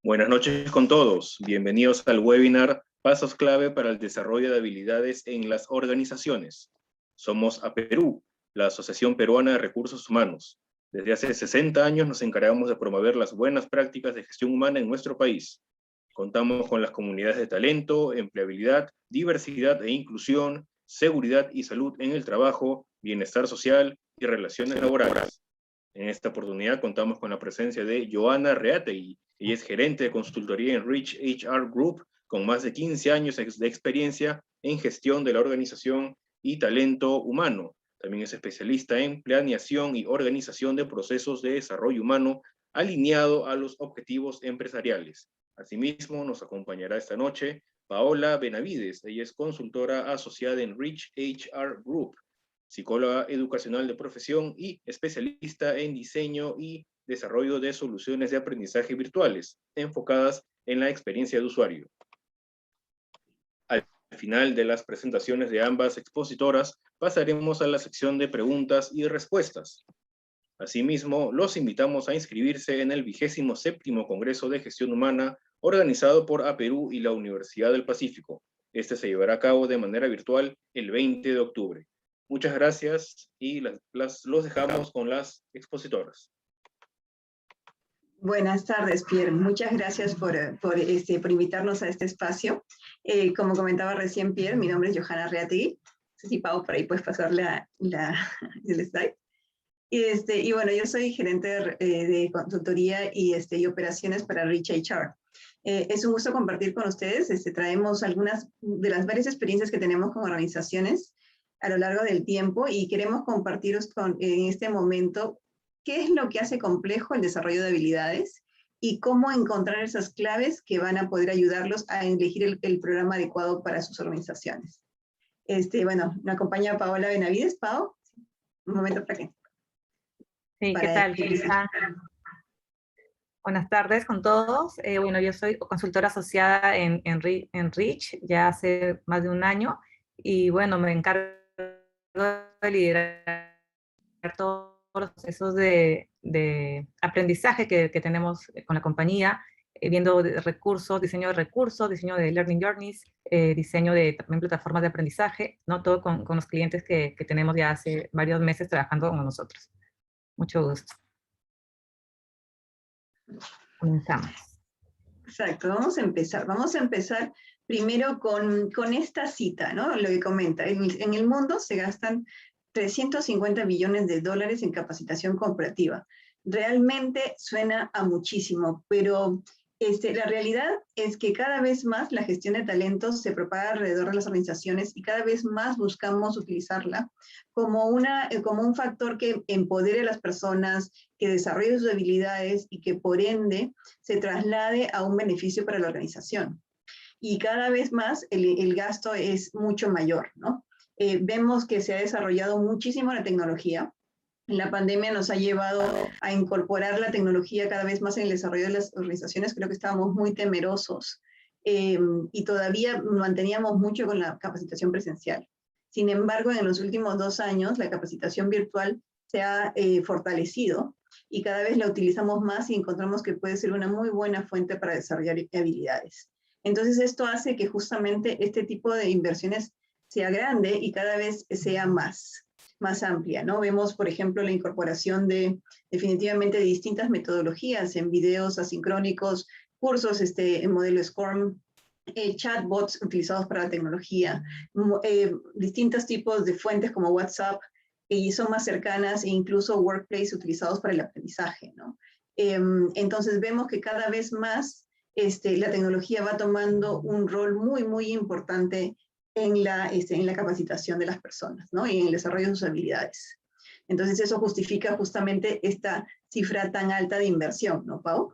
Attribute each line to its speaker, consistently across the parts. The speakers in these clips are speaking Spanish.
Speaker 1: Buenas noches con todos. Bienvenidos al webinar Pasos clave para el desarrollo de habilidades en las organizaciones. Somos APERU, la Asociación Peruana de Recursos Humanos. Desde hace 60 años nos encargamos de promover las buenas prácticas de gestión humana en nuestro país. Contamos con las comunidades de talento, empleabilidad, diversidad e inclusión, seguridad y salud en el trabajo, bienestar social y relaciones laborales. En esta oportunidad contamos con la presencia de Johanna Reategui. Ella es gerente de consultoría en Rich HR Group, con más de 15 años de experiencia en gestión de la organización y talento humano. También es especialista en planeación y organización de procesos de desarrollo humano alineado a los objetivos empresariales. Asimismo, nos acompañará esta noche Paola Benavides. Ella es consultora asociada en Rich HR Group, psicóloga educacional de profesión y especialista en diseño y desarrollo de soluciones de aprendizaje virtuales, enfocadas en la experiencia de usuario. Al final de las presentaciones de ambas expositoras, pasaremos a la sección de preguntas y respuestas. Asimismo, los invitamos a inscribirse en el 27º Congreso de Gestión Humana, organizado por APERU y la Universidad del Pacífico. Este se llevará a cabo de manera virtual el 20 de octubre. Muchas gracias y los dejamos con las expositoras.
Speaker 2: Buenas tardes, Pierre. Muchas gracias por invitarnos a este espacio. Como comentaba recién Pierre, mi nombre es Johanna Reategui. No sé si Pau por ahí puedes pasar el slide. Y bueno, yo soy gerente de consultoría y operaciones para Rich HR. Es un gusto compartir con ustedes. Traemos algunas de las varias experiencias que tenemos con organizaciones a lo largo del tiempo y queremos compartiros en este momento qué es lo que hace complejo el desarrollo de habilidades y cómo encontrar esas claves que van a poder ayudarlos a elegir el programa adecuado para sus organizaciones. Bueno, me acompaña Paola Benavides. Pau, un momento para que...
Speaker 3: Sí, ¿qué tal? Buenas tardes con todos. Bueno, yo soy consultora asociada en Rich ya hace más de un año y bueno, me encargo de liderar todos los procesos de aprendizaje que tenemos con la compañía, viendo recursos, diseño de learning journeys, diseño de también plataformas de aprendizaje, ¿no? Todo con los clientes que tenemos ya hace varios meses trabajando con nosotros. Mucho gusto. Comenzamos.
Speaker 2: Exacto, vamos a empezar. Vamos a empezar primero con esta cita, ¿no? Lo que comenta. En el mundo se gastan 350 billones de dólares en capacitación corporativa. Realmente suena a muchísimo, pero la realidad es que cada vez más la gestión de talentos se propaga alrededor de las organizaciones y cada vez más buscamos utilizarla como un factor que empodere a las personas, que desarrolle sus habilidades y que por ende se traslade a un beneficio para la organización. Y cada vez más el gasto es mucho mayor, ¿no? Vemos que se ha desarrollado muchísimo la tecnología. La pandemia nos ha llevado a incorporar la tecnología cada vez más en el desarrollo de las organizaciones. Creo que estábamos muy temerosos y todavía manteníamos mucho con la capacitación presencial. Sin embargo, en los últimos 2 años, la capacitación virtual se ha fortalecido y cada vez la utilizamos más y encontramos que puede ser una muy buena fuente para desarrollar habilidades. Entonces, esto hace que justamente este tipo de inversiones sea grande y cada vez sea más amplia, ¿no? Vemos, por ejemplo, la incorporación definitivamente de distintas metodologías en videos asincrónicos, cursos en modelo SCORM, chatbots utilizados para la tecnología, distintos tipos de fuentes como WhatsApp, y son más cercanas, e incluso workplace utilizados para el aprendizaje, ¿no? Entonces vemos que cada vez más la tecnología va tomando un rol muy, muy importante en la capacitación de las personas, ¿no? Y en el desarrollo de sus habilidades. Entonces eso justifica justamente esta cifra tan alta de inversión, ¿no, Pau?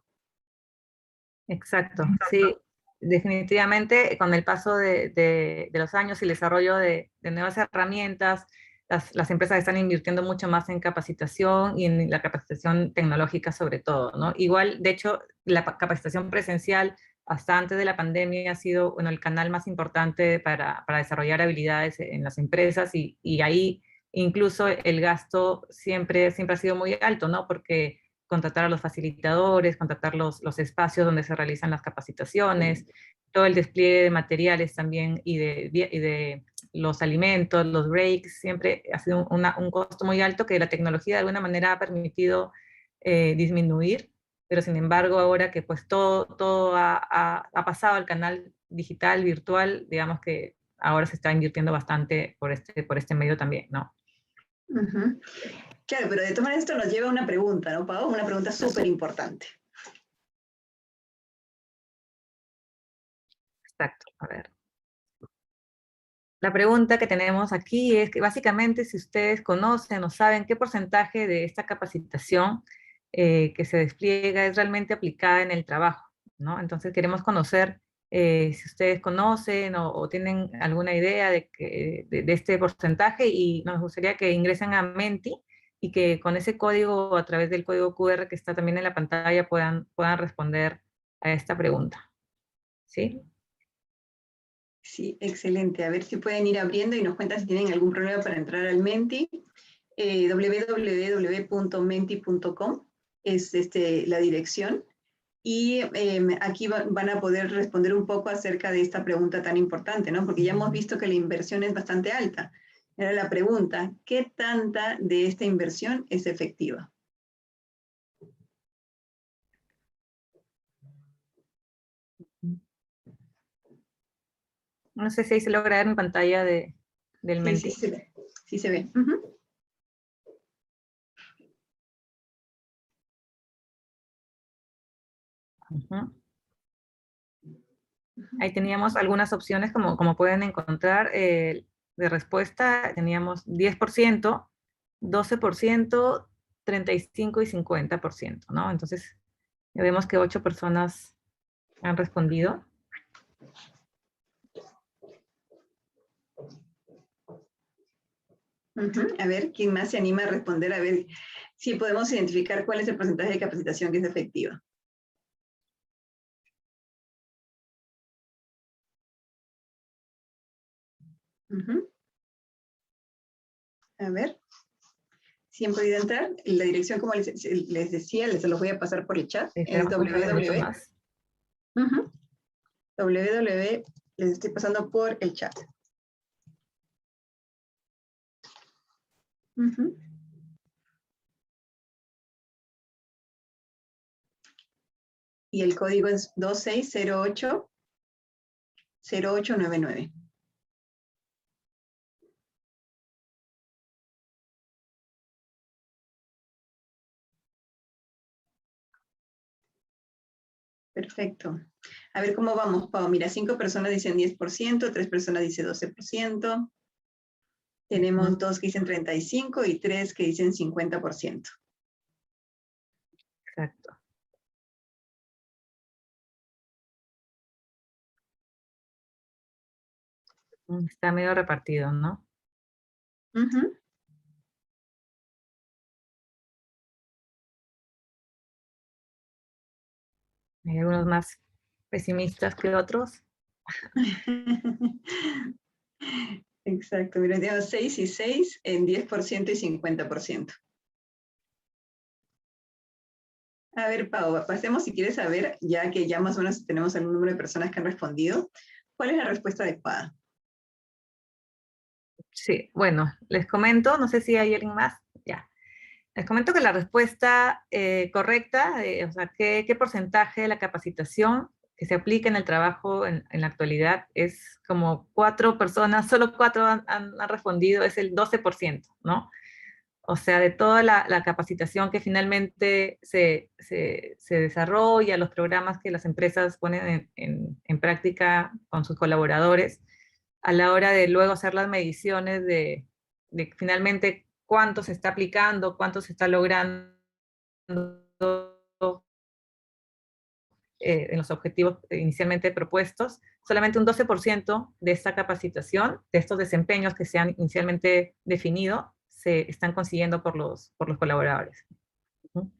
Speaker 3: Exacto, sí. Definitivamente, con el paso de los años y el desarrollo de nuevas herramientas, las empresas están invirtiendo mucho más en capacitación y en la capacitación tecnológica sobre todo, ¿no? Igual, de hecho, la capacitación presencial hasta antes de la pandemia ha sido, bueno, el canal más importante para desarrollar habilidades en las empresas y ahí incluso el gasto siempre ha sido muy alto, ¿no? Porque contratar a los facilitadores, contratar los espacios donde se realizan las capacitaciones, todo el despliegue de materiales también y de los alimentos, los breaks, siempre ha sido un costo muy alto que la tecnología de alguna manera ha permitido disminuir, pero sin embargo ahora que pues todo ha pasado al canal digital, virtual, digamos que ahora se está invirtiendo bastante por este medio también, ¿no?
Speaker 2: Uh-huh. Claro, pero de todas maneras esto nos lleva a una pregunta, ¿no, Pau? Una pregunta súper importante.
Speaker 3: Exacto, a ver. La pregunta que tenemos aquí es que básicamente si ustedes conocen o saben qué porcentaje de esta capacitación que se despliega es realmente aplicada en el trabajo, ¿no? Entonces queremos conocer si ustedes conocen o tienen alguna idea de este porcentaje y nos gustaría que ingresen a Menti y que con ese código, a través del código QR que está también en la pantalla, puedan responder a esta pregunta. ¿Sí?
Speaker 2: Sí, excelente. A ver si pueden ir abriendo y nos cuentan si tienen algún problema para entrar al Menti. www.menti.com es la dirección. Y aquí van a poder responder un poco acerca de esta pregunta tan importante, ¿no? Porque ya hemos visto que la inversión es bastante alta. Era la pregunta, ¿qué tanta de esta inversión es efectiva?
Speaker 3: No sé si ahí se logra ver en pantalla del Menti.
Speaker 2: Sí se ve. Sí se ve. Uh-huh.
Speaker 3: Uh-huh. Ahí teníamos algunas opciones, como pueden encontrar, de respuesta. Teníamos 10%, 12%, 35% y 50%, ¿no? Entonces, ya vemos que 8 personas han respondido.
Speaker 2: Uh-huh. A ver, ¿quién más se anima a responder? A ver si podemos identificar cuál es el porcentaje de capacitación que es efectiva. Uh-huh. A ver, si han podido entrar. La dirección, como les decía, les los voy a pasar por el chat. Es www. Uh-huh. www. Les estoy pasando por el chat. Uh-huh. Y el código es 2608-0899. Perfecto. A ver cómo vamos, Pau. Mira, 5 personas dicen 10%, 3 personas dicen 12%. Tenemos 2 que dicen 35% y 3 que dicen 50%.
Speaker 3: Exacto. Está medio repartido, ¿no?
Speaker 2: Uh-huh.
Speaker 3: Hay algunos más pesimistas que otros.
Speaker 2: Exacto, mira, tenemos 6 y 6 en 10% y 50%. A ver, Pau, pasemos si quieres saber, ya que ya más o menos tenemos el número de personas que han respondido, ¿cuál es la respuesta adecuada?
Speaker 3: Sí, bueno, les comento, no sé si hay alguien más, ya. Les comento que la respuesta correcta, o sea, ¿qué porcentaje de la capacitación que se aplica en el trabajo en la actualidad es como 4 personas, solo 4 han respondido, es el 12%, ¿no? O sea, de toda la capacitación que finalmente se desarrolla, los programas que las empresas ponen en práctica con sus colaboradores, a la hora de luego hacer las mediciones de finalmente cuánto se está aplicando, cuánto se está logrando en los objetivos inicialmente propuestos, solamente un 12% de esta capacitación, de estos desempeños que se han inicialmente definido, se están consiguiendo por los colaboradores.
Speaker 2: Uh-huh.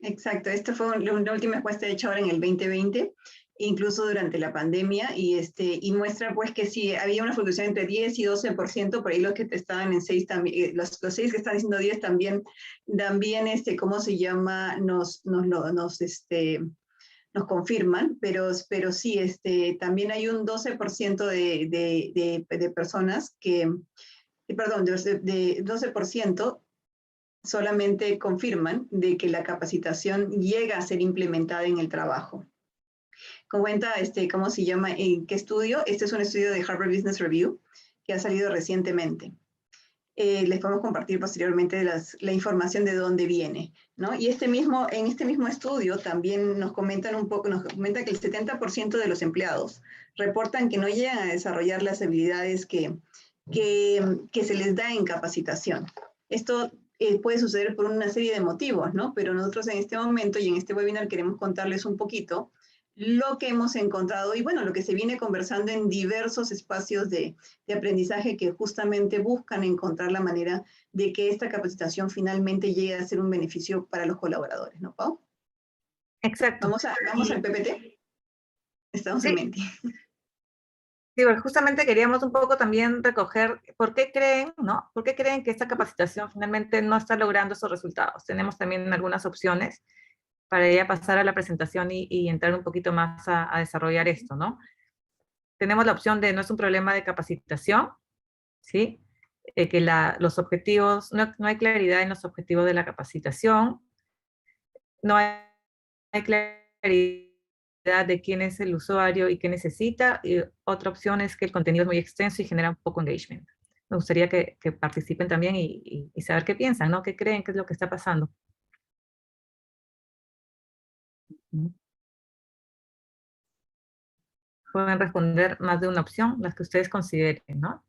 Speaker 2: Exacto, esta fue una última encuesta hecha ahora en el 2020, incluso durante la pandemia, y muestra pues que sí, había una fluctuación entre 10 y 12%, por ahí los que estaban en 6 también, los 6 que están diciendo 10 también, ¿cómo se llama? Nos confirman, pero sí, también hay un 12% de personas perdón, de 12% solamente confirman de que la capacitación llega a ser implementada en el trabajo. Cuenta, ¿cómo se llama? ¿En qué estudio? Este es un estudio de Harvard Business Review que ha salido recientemente. Les podemos compartir posteriormente la información de dónde viene, ¿no? Y en este mismo estudio también nos comenta que el 70% de los empleados reportan que no llegan a desarrollar las habilidades que se les da en capacitación. Esto puede suceder por una serie de motivos, ¿no? Pero nosotros en este momento y en este webinar queremos contarles un poquito lo que hemos encontrado y bueno, lo que se viene conversando en diversos espacios de aprendizaje que justamente buscan encontrar la manera de que esta capacitación finalmente llegue a ser un beneficio para los colaboradores, ¿no, Pau?
Speaker 3: Exacto.
Speaker 2: Vamos al PPT. Estamos en Menti.
Speaker 3: Sí, bueno, justamente queríamos un poco también recoger por qué creen, ¿no? ¿Por qué creen que esta capacitación finalmente no está logrando esos resultados? Tenemos también algunas opciones para ya pasar a la presentación y entrar un poquito más a desarrollar esto, ¿no? Tenemos la opción de no es un problema de capacitación, ¿sí? Que los objetivos, no hay claridad en los objetivos de la capacitación, no hay claridad de quién es el usuario y qué necesita, y otra opción es que el contenido es muy extenso y genera un poco engagement. Me gustaría que participen también y saber qué piensan, ¿no? ¿Qué creen? ¿Qué es lo que está pasando? Pueden responder más de una opción, las que ustedes consideren, ¿no?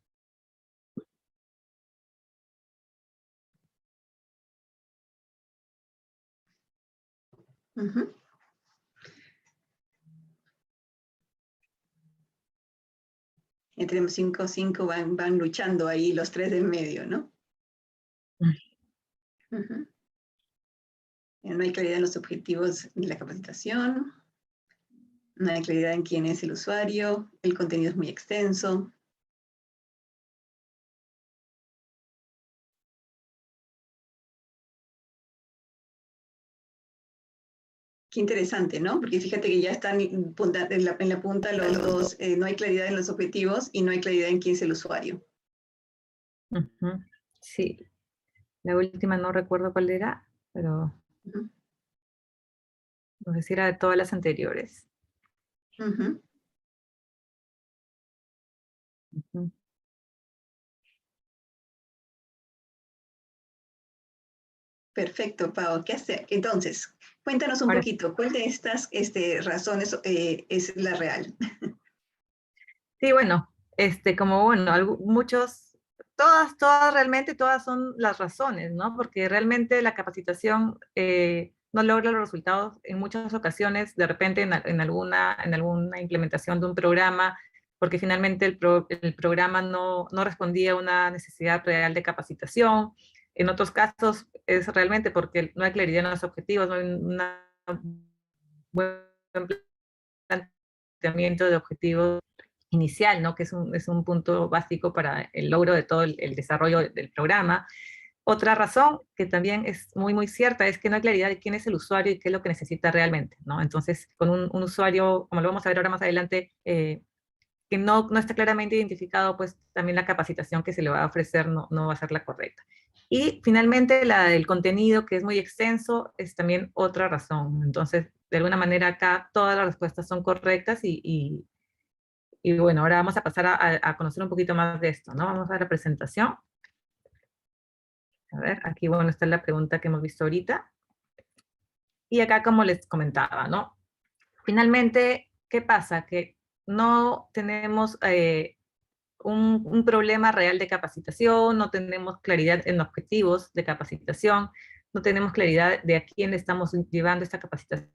Speaker 2: Uh-huh. Entre 5 van luchando ahí los tres del medio, ¿no? Uh-huh. No hay claridad en los objetivos de la capacitación, no hay claridad en quién es el usuario, el contenido es muy extenso. Qué interesante, ¿no? Porque fíjate que ya están en la punta los dos, no hay claridad en los objetivos y no hay claridad en quién es el usuario.
Speaker 3: Uh-huh. Sí, la última no recuerdo cuál era, pero no sé si era de todas las anteriores.
Speaker 2: Uh-huh.
Speaker 3: Uh-huh.
Speaker 2: Perfecto, Pau. ¿Qué hace? Entonces, cuéntanos un poquito, ¿cuál de estas razones es la real?
Speaker 3: Sí, bueno, como bueno, todas realmente, todas son las razones, ¿no? Porque realmente la capacitación no logra los resultados en muchas ocasiones, de repente en alguna implementación de un programa, porque finalmente el programa no respondía a una necesidad real de capacitación. En otros casos es realmente porque no hay claridad en los objetivos, no hay un buen planteamiento de objetivos inicial, ¿no? Que es un punto básico para el logro de todo el desarrollo del programa. Otra razón que también es muy, muy cierta es que no hay claridad de quién es el usuario y qué es lo que necesita realmente, ¿no? Entonces, con un usuario, como lo vamos a ver ahora más adelante, que no está claramente identificado, pues también la capacitación que se le va a ofrecer no va a ser la correcta. Y finalmente, la del contenido, que es muy extenso, es también otra razón. Entonces, de alguna manera acá todas las respuestas son correctas y bueno, ahora vamos a pasar a conocer un poquito más de esto, ¿no? Vamos a la presentación. A ver, aquí, bueno, está la pregunta que hemos visto ahorita. Y acá, como les comentaba, ¿no? Finalmente, ¿qué pasa? Que no tenemos un problema real de capacitación, no tenemos claridad en objetivos de capacitación, no tenemos claridad de a quién estamos llevando esta capacitación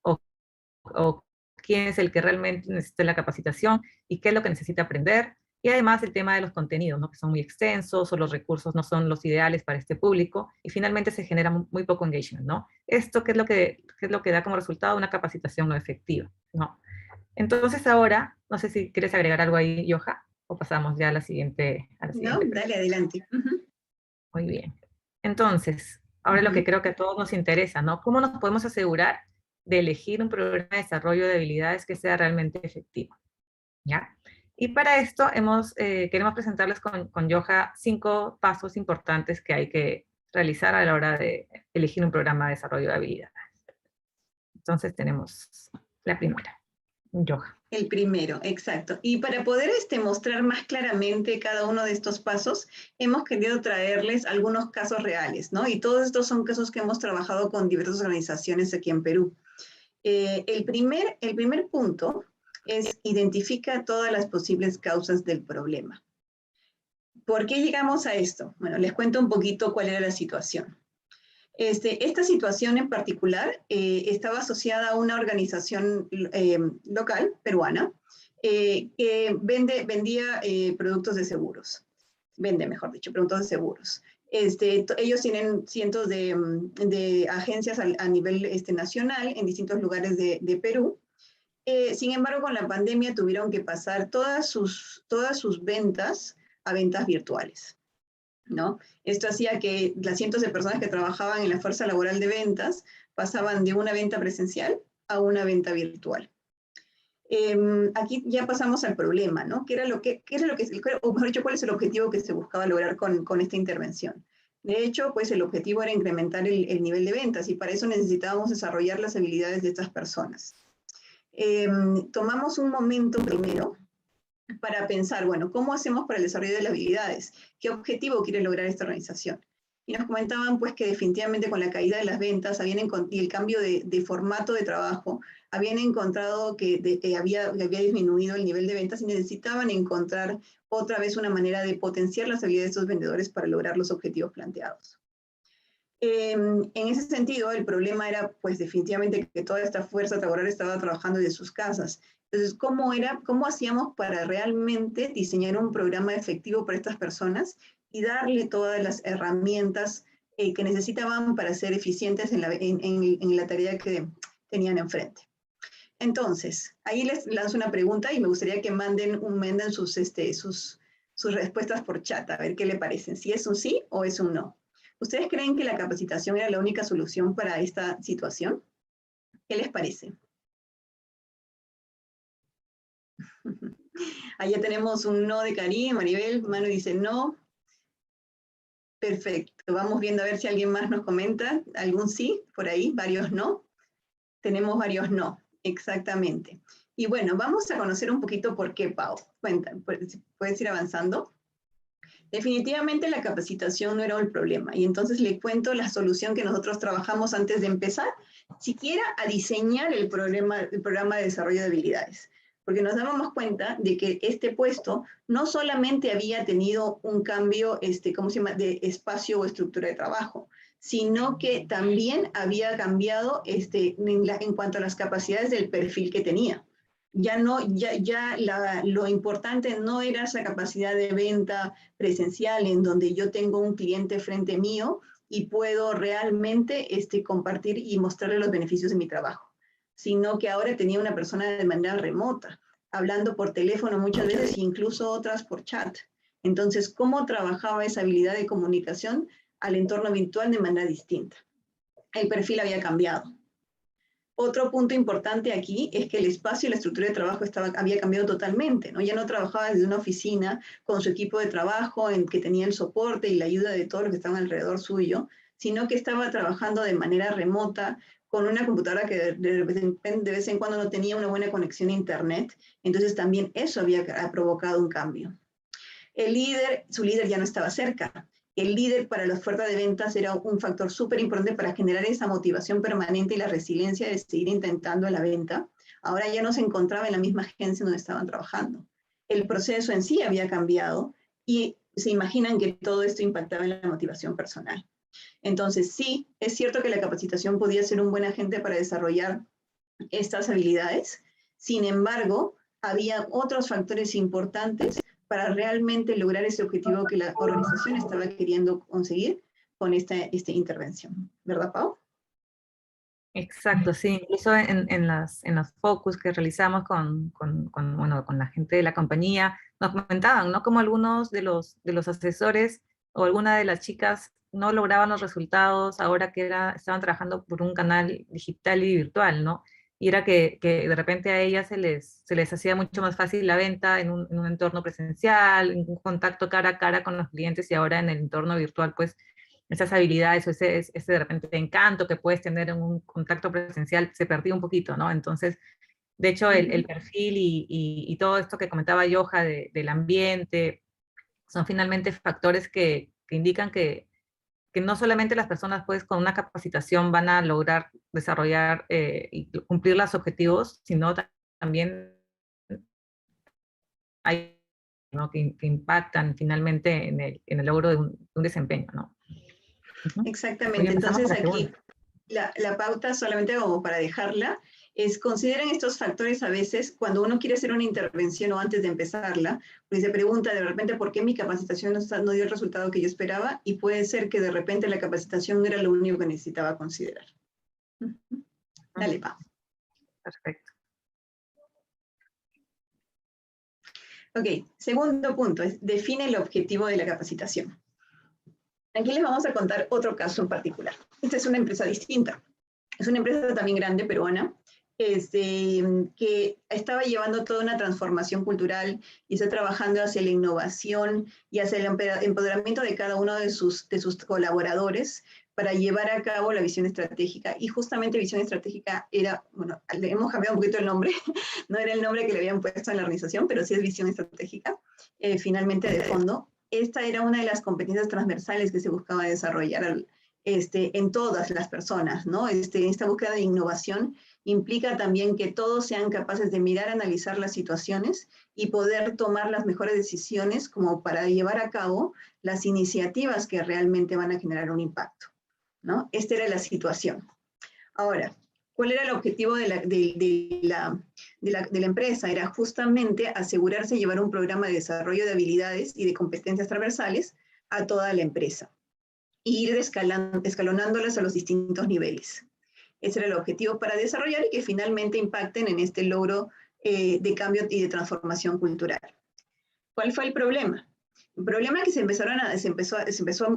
Speaker 3: o quién es el que realmente necesita la capacitación y qué es lo que necesita aprender. Y además el tema de los contenidos, ¿no? Que son muy extensos o los recursos no son los ideales para este público y finalmente se genera muy poco engagement, ¿no? Esto, ¿qué es lo que da como resultado una capacitación no efectiva, ¿no? Entonces ahora, no sé si quieres agregar algo ahí, Yoja, o pasamos ya a la siguiente.
Speaker 2: No, dale, adelante.
Speaker 3: Muy bien. Entonces, ahora lo que creo que a todos nos interesa, ¿no? ¿Cómo nos podemos asegurar de elegir un programa de desarrollo de habilidades que sea realmente efectivo? ¿Ya? Y para esto queremos presentarles con Yoja 5 pasos importantes que hay que realizar a la hora de elegir un programa de desarrollo de habilidades. Entonces tenemos la primera, Yoja.
Speaker 2: El primero, exacto. Y para poder mostrar más claramente cada uno de estos pasos, hemos querido traerles algunos casos reales, ¿no? Y todos estos son casos que hemos trabajado con diversas organizaciones aquí en Perú. El primer punto es identifica todas las posibles causas del problema. ¿Por qué llegamos a esto? Bueno, les cuento un poquito cuál era la situación. Esta situación en particular estaba asociada a una organización local peruana que vendía productos de seguros. Vende, mejor dicho, productos de seguros. Ellos tienen cientos de agencias a nivel nacional en distintos lugares de Perú. Sin embargo, con la pandemia tuvieron que pasar todas sus ventas a ventas virtuales, ¿no? Esto hacía que las cientos de personas que trabajaban en la fuerza laboral de ventas pasaban de una venta presencial a una venta virtual. Aquí ya pasamos al problema, ¿no? O mejor dicho, ¿cuál es el objetivo que se buscaba lograr con esta intervención? De hecho, pues el objetivo era incrementar el nivel de ventas y para eso necesitábamos desarrollar las habilidades de estas personas. Tomamos un momento primero para pensar, bueno, ¿cómo hacemos para el desarrollo de las habilidades? ¿Qué objetivo quiere lograr esta organización? Y nos comentaban pues que definitivamente con la caída de las ventas y el cambio de formato de trabajo, habían encontrado que había disminuido el nivel de ventas y necesitaban encontrar otra vez una manera de potenciar las habilidades de estos vendedores para lograr los objetivos planteados. En ese sentido, el problema era, pues, definitivamente que toda esta fuerza laboral estaba trabajando desde sus casas. Entonces, ¿cómo hacíamos para realmente diseñar un programa efectivo para estas personas y darle todas las herramientas que necesitaban para ser eficientes en la tarea que tenían enfrente? Entonces, ahí les lanzo una pregunta y me gustaría que manden sus respuestas por chat, a ver qué le parecen, si es un sí o es un no. ¿Ustedes creen que la capacitación era la única solución para esta situación? ¿Qué les parece? Allá tenemos un no de Karim, Maribel, Manu dice no. Perfecto, vamos viendo a ver si alguien más nos comenta. ¿Algún sí por ahí? ¿Varios no? Tenemos varios no, exactamente. Y bueno, vamos a conocer un poquito por qué, Pau. Cuenta, ¿puedes ir avanzando? Definitivamente la capacitación no era el problema y entonces le cuento la solución que nosotros trabajamos antes de empezar, siquiera a diseñar el programa de desarrollo de habilidades, porque nos dábamos cuenta de que este puesto no solamente había tenido un cambio, ¿cómo se llama?, de espacio o estructura de trabajo, sino que también había cambiado en cuanto a las capacidades del perfil que tenía. Lo importante no era esa capacidad de venta presencial en donde yo tengo un cliente frente mío y puedo realmente compartir y mostrarle los beneficios de mi trabajo, sino que ahora tenía una persona de manera remota, hablando por teléfono muchas veces, incluso otras por chat. Entonces, ¿cómo trabajaba esa habilidad de comunicación al entorno virtual de manera distinta? El perfil había cambiado. Otro punto importante aquí es que el espacio y la estructura de trabajo había cambiado totalmente, ¿no? Ya no trabajaba desde una oficina con su equipo de trabajo en que tenía el soporte y la ayuda de todos los que estaban alrededor suyo, sino que estaba trabajando de manera remota con una computadora que de vez en cuando no tenía una buena conexión a internet. Entonces también eso había provocado un cambio. Su líder ya no estaba cerca. El líder para la oferta de ventas era un factor súper importante para generar esa motivación permanente y la resiliencia de seguir intentando la venta. Ahora ya no se encontraba en la misma agencia donde estaban trabajando. El proceso en sí había cambiado y se imaginan que todo esto impactaba en la motivación personal. Entonces, sí, es cierto que la capacitación podía ser un buen agente para desarrollar estas habilidades. Sin embargo, había otros factores importantes para realmente lograr ese objetivo que la organización estaba queriendo conseguir con esta intervención. ¿Verdad, Pau?
Speaker 3: Exacto, sí, incluso en las focus que realizamos bueno, con la gente de la compañía, nos comentaban, ¿no? Como algunos de los asesores o alguna de las chicas no lograban los resultados ahora que estaban trabajando por un canal digital y virtual, ¿no? Y era que de repente a ellas se les hacía mucho más fácil la venta en un entorno presencial, en un contacto cara a cara con los clientes, y ahora en el entorno virtual, pues esas habilidades o ese de repente encanto que puedes tener en un contacto presencial se perdió un poquito, ¿no? Entonces, de hecho, el perfil y todo esto que comentaba Yoja del ambiente son finalmente factores que indican que no solamente las personas, pues, con una capacitación van a lograr desarrollar y cumplir los objetivos, sino también hay, ¿no? que impactan finalmente en el logro de un desempeño, ¿no? Muy
Speaker 2: Exactamente.
Speaker 3: bien, pasamos
Speaker 2: Entonces
Speaker 3: a la
Speaker 2: aquí
Speaker 3: segunda.
Speaker 2: la pauta, solamente como para dejarla, es consideren estos factores a veces cuando uno quiere hacer una intervención o antes de empezarla, pues se pregunta de repente por qué mi capacitación no dio el resultado que yo esperaba, y puede ser que de repente la capacitación no era lo único que necesitaba considerar. Dale, Pau.
Speaker 3: Perfecto.
Speaker 2: Ok, segundo punto, es define el objetivo de la capacitación. Aquí les vamos a contar otro caso en particular. Esta es una empresa distinta. Es una empresa también grande, peruana, que estaba llevando toda una transformación cultural y está trabajando hacia la innovación y hacia el empoderamiento de cada uno de sus colaboradores para llevar a cabo la visión estratégica. Y justamente visión estratégica era, bueno, le hemos cambiado un poquito el nombre, no era el nombre que le habían puesto en la organización, pero sí es visión estratégica, finalmente de fondo. Esta era una de las competencias transversales que se buscaba desarrollar en todas las personas, ¿no? Esta búsqueda de innovación implica también que todos sean capaces de mirar, analizar las situaciones y poder tomar las mejores decisiones como para llevar a cabo las iniciativas que realmente van a generar un impacto, ¿no? Esta era la situación. Ahora, ¿cuál era el objetivo de la empresa? Era justamente asegurarse de llevar un programa de desarrollo de habilidades y de competencias transversales a toda la empresa e ir escalonándolas a los distintos niveles. Ese era el objetivo para desarrollar y que finalmente impacten en este logro de cambio y de transformación cultural. ¿Cuál fue el problema? El problema que se empezó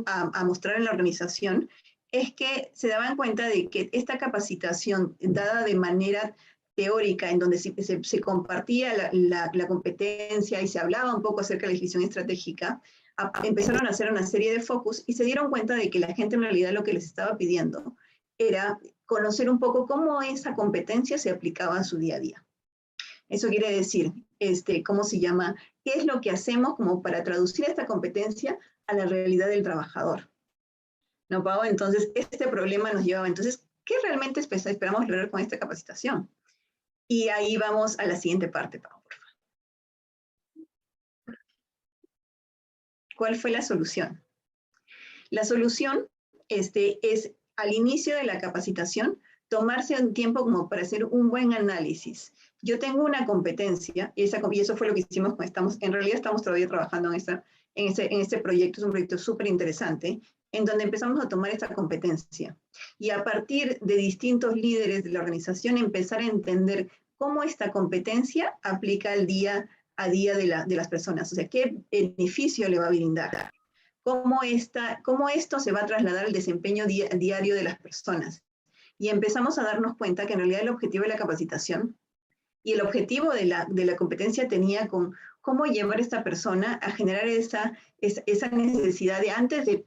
Speaker 2: a mostrar en la organización es que se daban cuenta de que esta capacitación dada de manera teórica, en donde se compartía la competencia y se hablaba un poco acerca de la visión estratégica, empezaron a hacer una serie de focus y se dieron cuenta de que la gente en realidad lo que les estaba pidiendo era conocer un poco cómo esa competencia se aplicaba a su día a día. Eso quiere decir, ¿cómo se llama? ¿Qué es lo que hacemos como para traducir esta competencia a la realidad del trabajador? ¿No, Pau? Entonces, este problema nos llevaba. Entonces, ¿qué realmente esperamos lograr con esta capacitación? Y ahí vamos a la siguiente parte, Pau, por favor. ¿Cuál fue la solución? La solución es al inicio de la capacitación tomarse un tiempo como para hacer un buen análisis. Yo tengo una competencia, y eso fue lo que hicimos, en realidad estamos todavía trabajando en este proyecto, es un proyecto súper interesante, en donde empezamos a tomar esta competencia. Y a partir de distintos líderes de la organización, empezar a entender cómo esta competencia aplica al día a día de las personas, o sea, qué beneficio le va a brindar. Cómo esto se va a trasladar al desempeño diario de las personas. Y empezamos a darnos cuenta que en realidad el objetivo de la capacitación y el objetivo de la competencia tenía con cómo llevar a esta persona a generar esa necesidad de antes de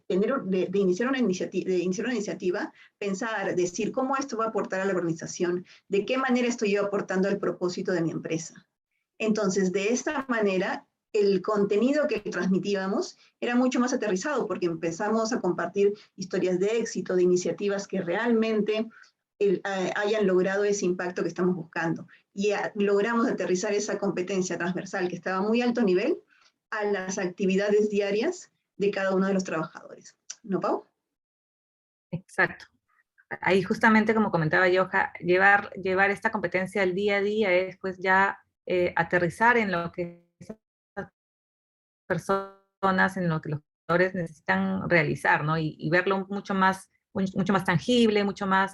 Speaker 2: iniciar una iniciativa, pensar, decir cómo esto va a aportar a la organización, de qué manera estoy yo aportando al propósito de mi empresa. Entonces, de esta manera, el contenido que transmitíamos era mucho más aterrizado porque empezamos a compartir historias de éxito, de iniciativas que realmente hayan logrado ese impacto que estamos buscando. Y logramos aterrizar esa competencia transversal que estaba a muy alto nivel a las actividades diarias de cada uno de los trabajadores. ¿No, Pau?
Speaker 3: Exacto. Ahí justamente, como comentaba Yoja, llevar esta competencia al día a día es pues ya aterrizar en lo que personas, en lo que los colaboradores necesitan realizar, ¿no? Y verlo mucho más tangible, mucho más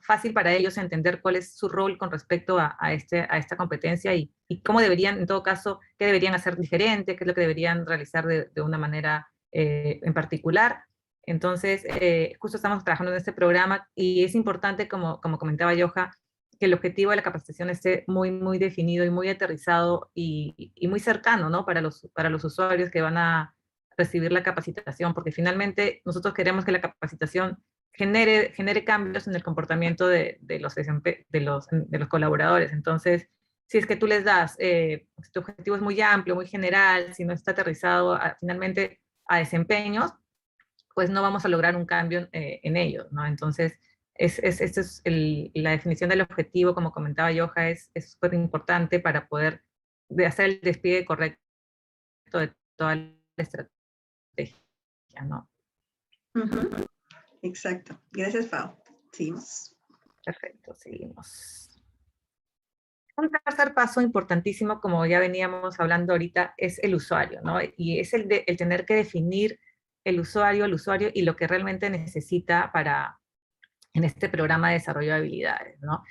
Speaker 3: fácil para ellos entender cuál es su rol con respecto a esta competencia y cómo deberían, en todo caso, qué deberían hacer diferente, qué es lo que deberían realizar de una manera en particular. Entonces, justo estamos trabajando en este programa y es importante, como comentaba Yoja, que el objetivo de la capacitación esté muy definido y muy aterrizado y muy cercano, ¿no? Para los usuarios que van a recibir la capacitación, porque finalmente nosotros queremos que la capacitación genere cambios en el comportamiento de los colaboradores. Entonces, si es que tú les das, si tu objetivo es muy amplio, muy general, si no está aterrizado finalmente a desempeños, pues no vamos a lograr un cambio en ellos, ¿no? Entonces, esta es la definición del objetivo, como comentaba Yoja, es súper importante para poder hacer el despliegue correcto de toda la estrategia, ¿no?
Speaker 2: Exacto. Gracias, Pau. Seguimos.
Speaker 3: Perfecto, seguimos. Un tercer paso importantísimo, como ya veníamos hablando ahorita, es el usuario, ¿no? Y es el tener que definir el usuario y lo que realmente necesita en este programa de desarrollo de habilidades, ¿no?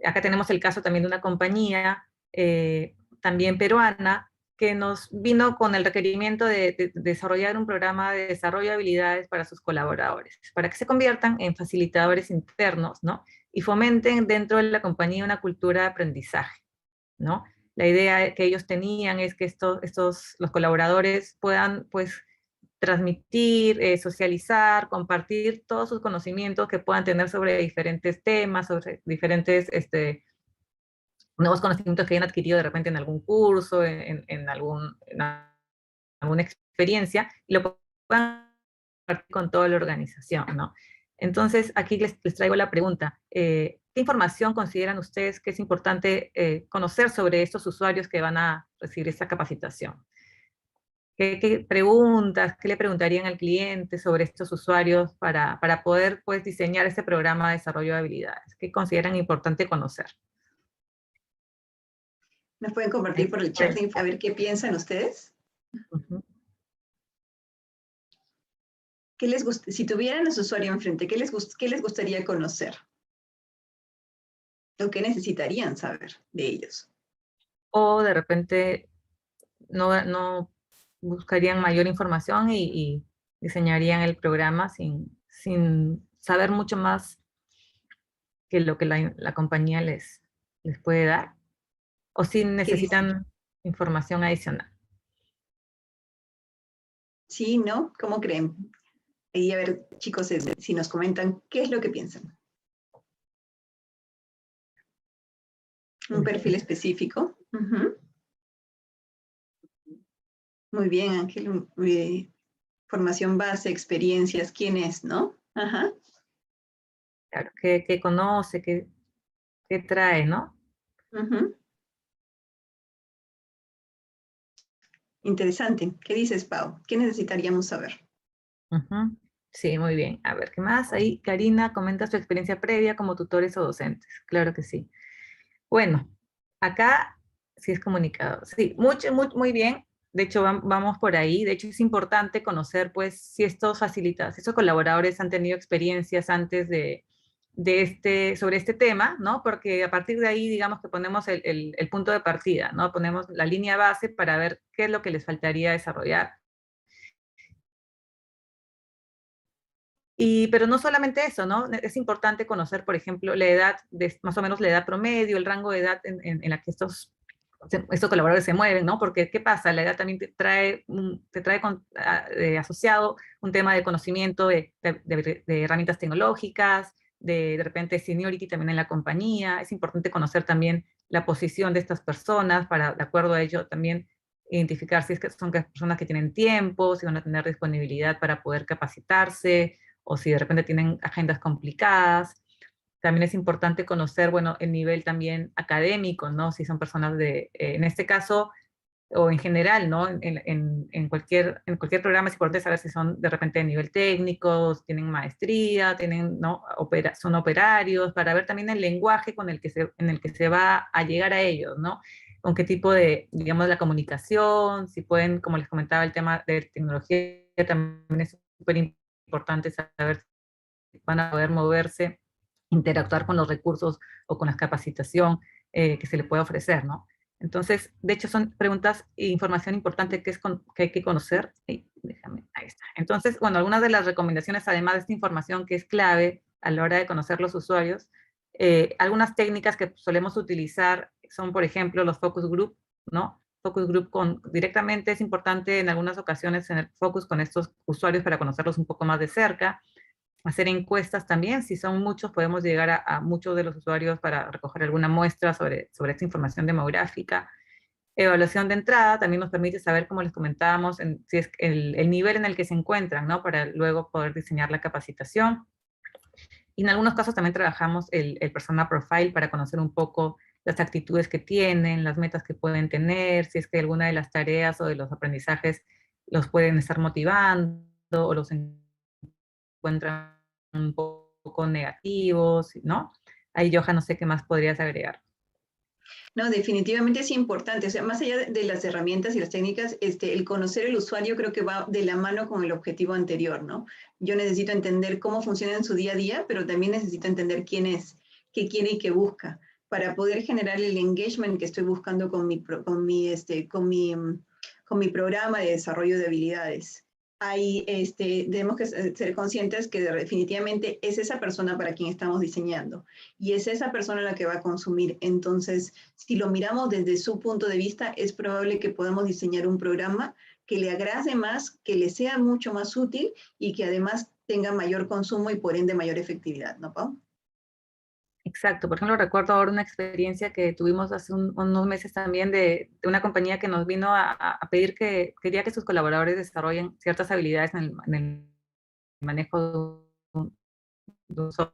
Speaker 3: Acá tenemos el caso también de una compañía, también peruana, que nos vino con el requerimiento de desarrollar un programa de desarrollo de habilidades para sus colaboradores, para que se conviertan en facilitadores internos, ¿no? Y fomenten dentro de la compañía una cultura de aprendizaje, ¿no? La idea que ellos tenían es que los colaboradores puedan, pues, transmitir, socializar, compartir todos sus conocimientos que puedan tener sobre diferentes temas, sobre diferentes nuevos conocimientos que hayan adquirido de repente en algún curso, en alguna experiencia, y lo puedan compartir con toda la organización, ¿no? Entonces, aquí les traigo la pregunta. ¿Qué información consideran ustedes que es importante conocer sobre estos usuarios que van a recibir esta capacitación? ¿Qué preguntas, qué le preguntarían al cliente sobre estos usuarios para poder, pues, diseñar este programa de desarrollo de habilidades? ¿Qué consideran importante conocer?
Speaker 2: ¿Nos pueden compartir por el chat a ver qué piensan ustedes? ¿Qué les gusta? Si tuvieran a su usuario enfrente, ¿qué les gustaría conocer? ¿O qué necesitarían saber de ellos?
Speaker 3: O de repente no buscarían mayor información y diseñarían el programa sin saber mucho más que lo que la compañía les puede dar, o si necesitan información adicional.
Speaker 2: Sí, ¿no? ¿Cómo creen? Y a ver, chicos, si nos comentan qué es lo que piensan. Un perfil específico. Muy bien, Ángel. Formación base, experiencias, ¿quién es, no? Ajá.
Speaker 3: Claro, ¿qué conoce, qué trae, ¿no?
Speaker 2: Interesante. ¿Qué dices, Pau? ¿Qué necesitaríamos saber?
Speaker 3: Sí, muy bien. A ver, ¿qué más? Ahí Karina comenta su experiencia previa como tutores o docentes. Claro que sí. Bueno, acá sí es comunicador. Sí, muy bien. De hecho, vamos por ahí. De hecho, es importante conocer, pues, si estos colaboradores han tenido experiencias antes sobre este tema, ¿no? Porque a partir de ahí, digamos que ponemos el punto de partida, ¿no? Ponemos la línea base para ver qué es lo que les faltaría desarrollar. Pero no solamente eso, ¿no? Es importante conocer, por ejemplo, la edad, más o menos la edad promedio, el rango de edad en la que estos colaboradores se mueven, ¿no? Porque, ¿qué pasa? La edad también te trae asociado un tema de conocimiento de herramientas tecnológicas, de repente seniority también en la compañía. Es importante conocer también la posición de estas personas para, de acuerdo a ello, también identificar si es que son personas que tienen tiempo, si van a tener disponibilidad para poder capacitarse, o si de repente tienen agendas complicadas. También es importante conocer, bueno, el nivel también académico, ¿no? Si son personas en este caso, o en general, ¿no? En cualquier programa es importante saber si son de repente de nivel técnico, tienen maestría, ¿no? Son operarios, para ver también el lenguaje en el que se va a llegar a ellos, ¿no? con qué tipo de, digamos, la comunicación, si pueden, como les comentaba, el tema de tecnología también es súper importante saber si van a poder moverse, interactuar con los recursos o con la capacitación que se le puede ofrecer, ¿no? Entonces, de hecho, son preguntas e información importante que hay que conocer. Déjame, ahí está. Entonces, bueno, algunas de las recomendaciones, además de esta información que es clave a la hora de conocer los usuarios, algunas técnicas que solemos utilizar son, por ejemplo, los focus group, ¿no? Focus group directamente es importante en algunas ocasiones tener focus con estos usuarios para conocerlos un poco más de cerca. Hacer encuestas también, si son muchos, podemos llegar a muchos de los usuarios para recoger alguna muestra sobre esta información demográfica. Evaluación de entrada también nos permite saber, como les comentábamos, si es el nivel en el que se encuentran, ¿no? Para luego poder diseñar la capacitación. Y en algunos casos también trabajamos el persona profile para conocer un poco las actitudes que tienen, las metas que pueden tener, si es que alguna de las tareas o de los aprendizajes los pueden estar motivando o los encuentran un poco negativos, ¿no? Ahí, Johan, no sé qué más podrías agregar.
Speaker 2: No, definitivamente es importante. O sea, más allá de las herramientas y las técnicas, el conocer el usuario creo que va de la mano con el objetivo anterior, ¿no? Yo necesito entender cómo funciona en su día a día, pero también necesito entender quién es, qué quiere y qué busca, para poder generar el engagement que estoy buscando con mi programa de desarrollo de habilidades. Ahí tenemos que ser conscientes que definitivamente es esa persona para quien estamos diseñando y es esa persona la que va a consumir. Entonces, si lo miramos desde su punto de vista, es probable que podamos diseñar un programa que le agrade más, que le sea mucho más útil y que además tenga mayor consumo y por ende mayor efectividad, ¿no, Pau?
Speaker 3: Exacto. Por ejemplo, recuerdo ahora una experiencia que tuvimos hace unos meses también de una compañía que nos vino a pedir que quería que sus colaboradores desarrollen ciertas habilidades en el manejo de un software.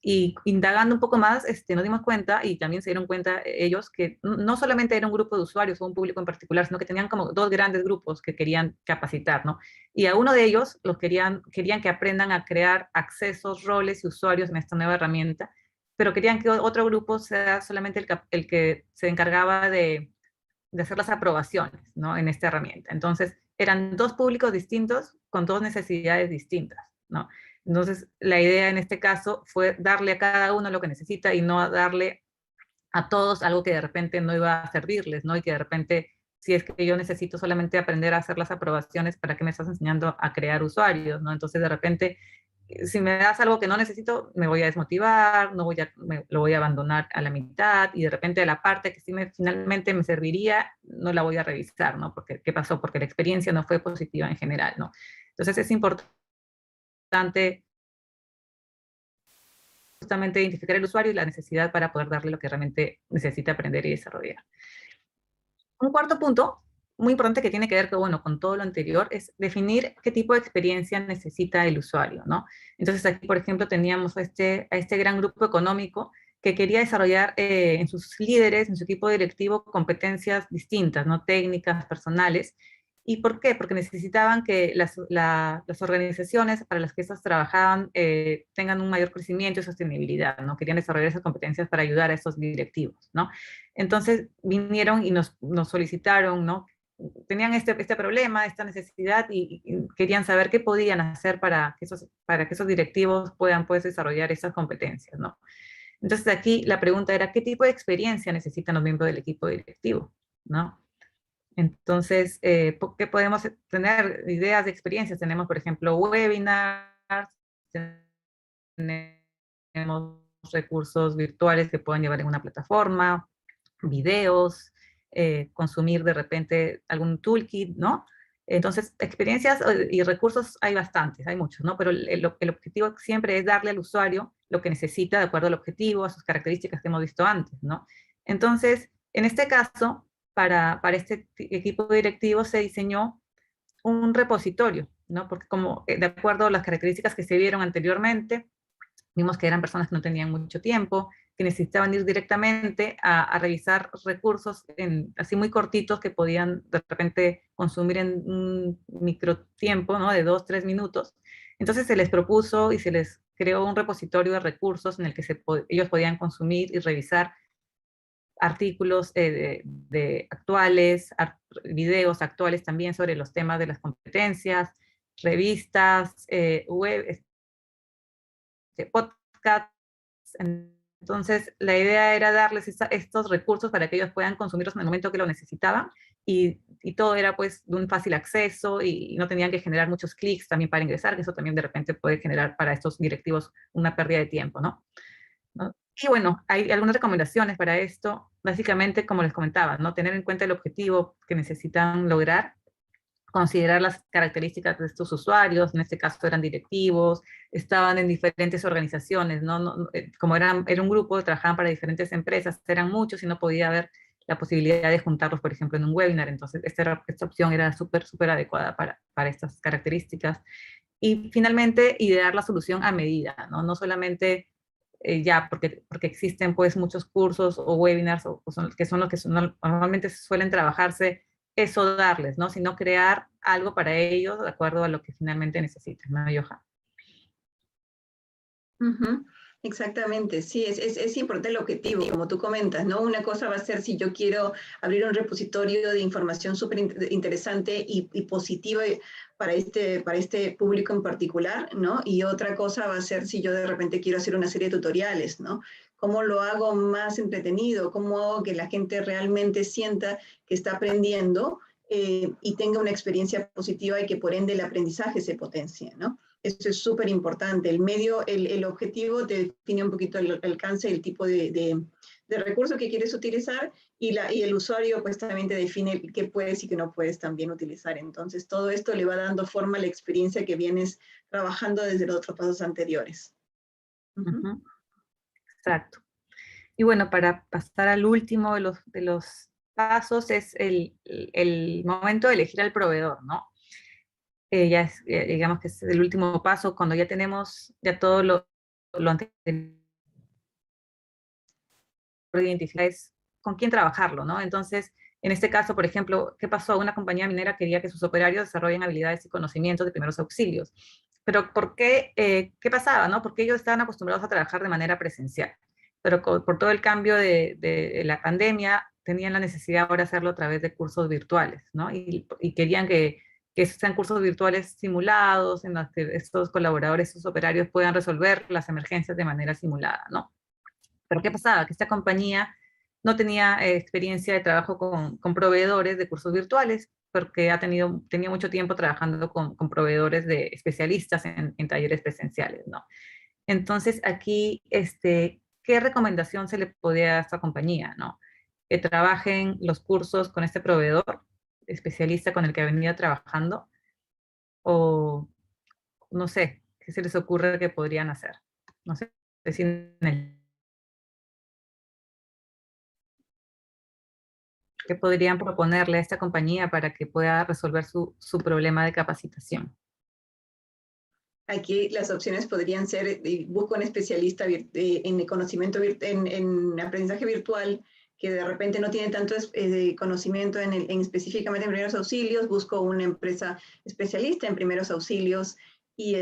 Speaker 3: Y indagando un poco más, nos dimos cuenta, y también se dieron cuenta ellos, que no solamente era un grupo de usuarios o un público en particular, sino que tenían como dos grandes grupos que querían capacitar, ¿no? Y a uno de ellos querían que aprendan a crear accesos, roles y usuarios en esta nueva herramienta, pero querían que otro grupo sea solamente el que se encargaba de hacer las aprobaciones, ¿no? En esta herramienta. Entonces, eran dos públicos distintos con dos necesidades distintas, ¿no? Entonces, la idea en este caso fue darle a cada uno lo que necesita y no darle a todos algo que de repente no iba a servirles, ¿no? Y que de repente, si es que yo necesito solamente aprender a hacer las aprobaciones, ¿para qué me estás enseñando a crear usuarios, ¿no? Entonces, de repente, si me das algo que no necesito, me voy a desmotivar, lo voy a abandonar a la mitad y de repente la parte que sí finalmente me serviría, no la voy a revisar, ¿no? Porque, ¿qué pasó? Porque la experiencia no fue positiva en general, ¿no? Entonces, es importante justamente identificar el usuario y la necesidad para poder darle lo que realmente necesita aprender y desarrollar. Un cuarto punto, muy importante que tiene que ver con todo lo anterior, es definir qué tipo de experiencia necesita el usuario, ¿no? Entonces aquí, por ejemplo, teníamos a este gran grupo económico que quería desarrollar en sus líderes, en su equipo directivo, competencias distintas, ¿no? Técnicas, personales. ¿Y por qué? Porque necesitaban que las organizaciones para las que estas trabajaban tengan un mayor crecimiento y sostenibilidad, ¿no? Querían desarrollar esas competencias para ayudar a esos directivos, ¿no? Entonces vinieron y nos solicitaron, ¿no? Tenían este problema, esta necesidad y querían saber qué podían hacer para que esos directivos puedan pues, desarrollar esas competencias, ¿no? Entonces aquí la pregunta era, ¿qué tipo de experiencia necesitan los miembros del equipo directivo, ¿no? Entonces, ¿qué podemos tener? Ideas de experiencias. Tenemos, por ejemplo, webinars, tenemos recursos virtuales que puedan llevar en una plataforma, videos, consumir de repente algún toolkit, ¿no? Entonces, experiencias y recursos hay bastantes, hay muchos, ¿no? Pero el objetivo siempre es darle al usuario lo que necesita de acuerdo al objetivo, a sus características que hemos visto antes, ¿no? Entonces, en este caso, para este equipo directivo se diseñó un repositorio, ¿no? Porque como de acuerdo a las características que se vieron anteriormente, vimos que eran personas que no tenían mucho tiempo, que necesitaban ir directamente a revisar recursos así muy cortitos que podían de repente consumir en un micro tiempo, ¿no? De 2, 3 minutos. Entonces se les propuso y se les creó un repositorio de recursos en el que ellos podían consumir y revisar artículos actuales, videos actuales también sobre los temas de las competencias, revistas, web, podcasts. Entonces, la idea era darles estos recursos para que ellos puedan consumirlos en el momento que lo necesitaban, y todo era pues de un fácil acceso, y no tenían que generar muchos clics también para ingresar, que eso también de repente puede generar para estos directivos una pérdida de tiempo, ¿no? Y bueno, hay algunas recomendaciones para esto. Básicamente, como les comentaba, ¿no? Tener en cuenta el objetivo que necesitan lograr, considerar las características de estos usuarios. En este caso eran directivos, estaban en diferentes organizaciones, ¿no? Como era un grupo, trabajaban para diferentes empresas, eran muchos y no podía haber la posibilidad de juntarlos, por ejemplo, en un webinar. Entonces, esta opción era súper adecuada para estas características. Y finalmente, idear la solución a medida, ¿no? No solamente porque existen pues muchos cursos o webinars que son los que normalmente suelen trabajarse, eso darles, ¿no? Sino crear algo para ellos de acuerdo a lo que finalmente necesitan, ¿no, Johan?
Speaker 2: Exactamente, sí, es importante el objetivo, como tú comentas, ¿no? Una cosa va a ser si yo quiero abrir un repositorio de información súper interesante y positiva para este público en particular, ¿no? Y otra cosa va a ser si yo de repente quiero hacer una serie de tutoriales, ¿no? ¿Cómo lo hago más entretenido? ¿Cómo hago que la gente realmente sienta que está aprendiendo y tenga una experiencia positiva y que por ende el aprendizaje se potencie, ¿no? Esto es súper importante. El objetivo te define un poquito el alcance, el tipo de recurso que quieres utilizar, y el usuario pues también te define qué puedes y qué no puedes también utilizar. Entonces todo esto le va dando forma a la experiencia que vienes trabajando desde los otros pasos anteriores.
Speaker 3: Exacto. Y bueno, para pasar al último de los pasos es el momento de elegir al proveedor, ¿no? Ya es, digamos que es el último paso cuando ya tenemos ya todo lo anterior identificado, es con quién trabajarlo, ¿no? Entonces, en este caso, por ejemplo, ¿qué pasó? Una compañía minera quería que sus operarios desarrollen habilidades y conocimientos de primeros auxilios. Pero ¿por qué? ¿Qué pasaba, no? Porque ellos estaban acostumbrados a trabajar de manera presencial. Pero por todo el cambio de la pandemia, tenían la necesidad ahora de hacerlo a través de cursos virtuales, ¿no? Y querían que sean cursos virtuales simulados, en los que estos colaboradores, estos operarios puedan resolver las emergencias de manera simulada, ¿no? Pero ¿qué pasaba? Que esta compañía no tenía experiencia de trabajo con proveedores de cursos virtuales, porque tenía mucho tiempo trabajando con proveedores de especialistas en talleres presenciales, ¿no? Entonces, aquí, ¿qué recomendación se le podría dar a esta compañía, no? Que trabajen los cursos con este proveedor especialista con el que venía trabajando, o no sé, ¿qué se les ocurre que podrían hacer? No sé si en el ¿qué podrían proponerle a esta compañía para que pueda resolver su problema de capacitación?
Speaker 2: Aquí las opciones podrían ser, busco un especialista en conocimiento, en aprendizaje virtual, que de repente no tiene tanto conocimiento específicamente en primeros auxilios, busco una empresa especialista en primeros auxilios y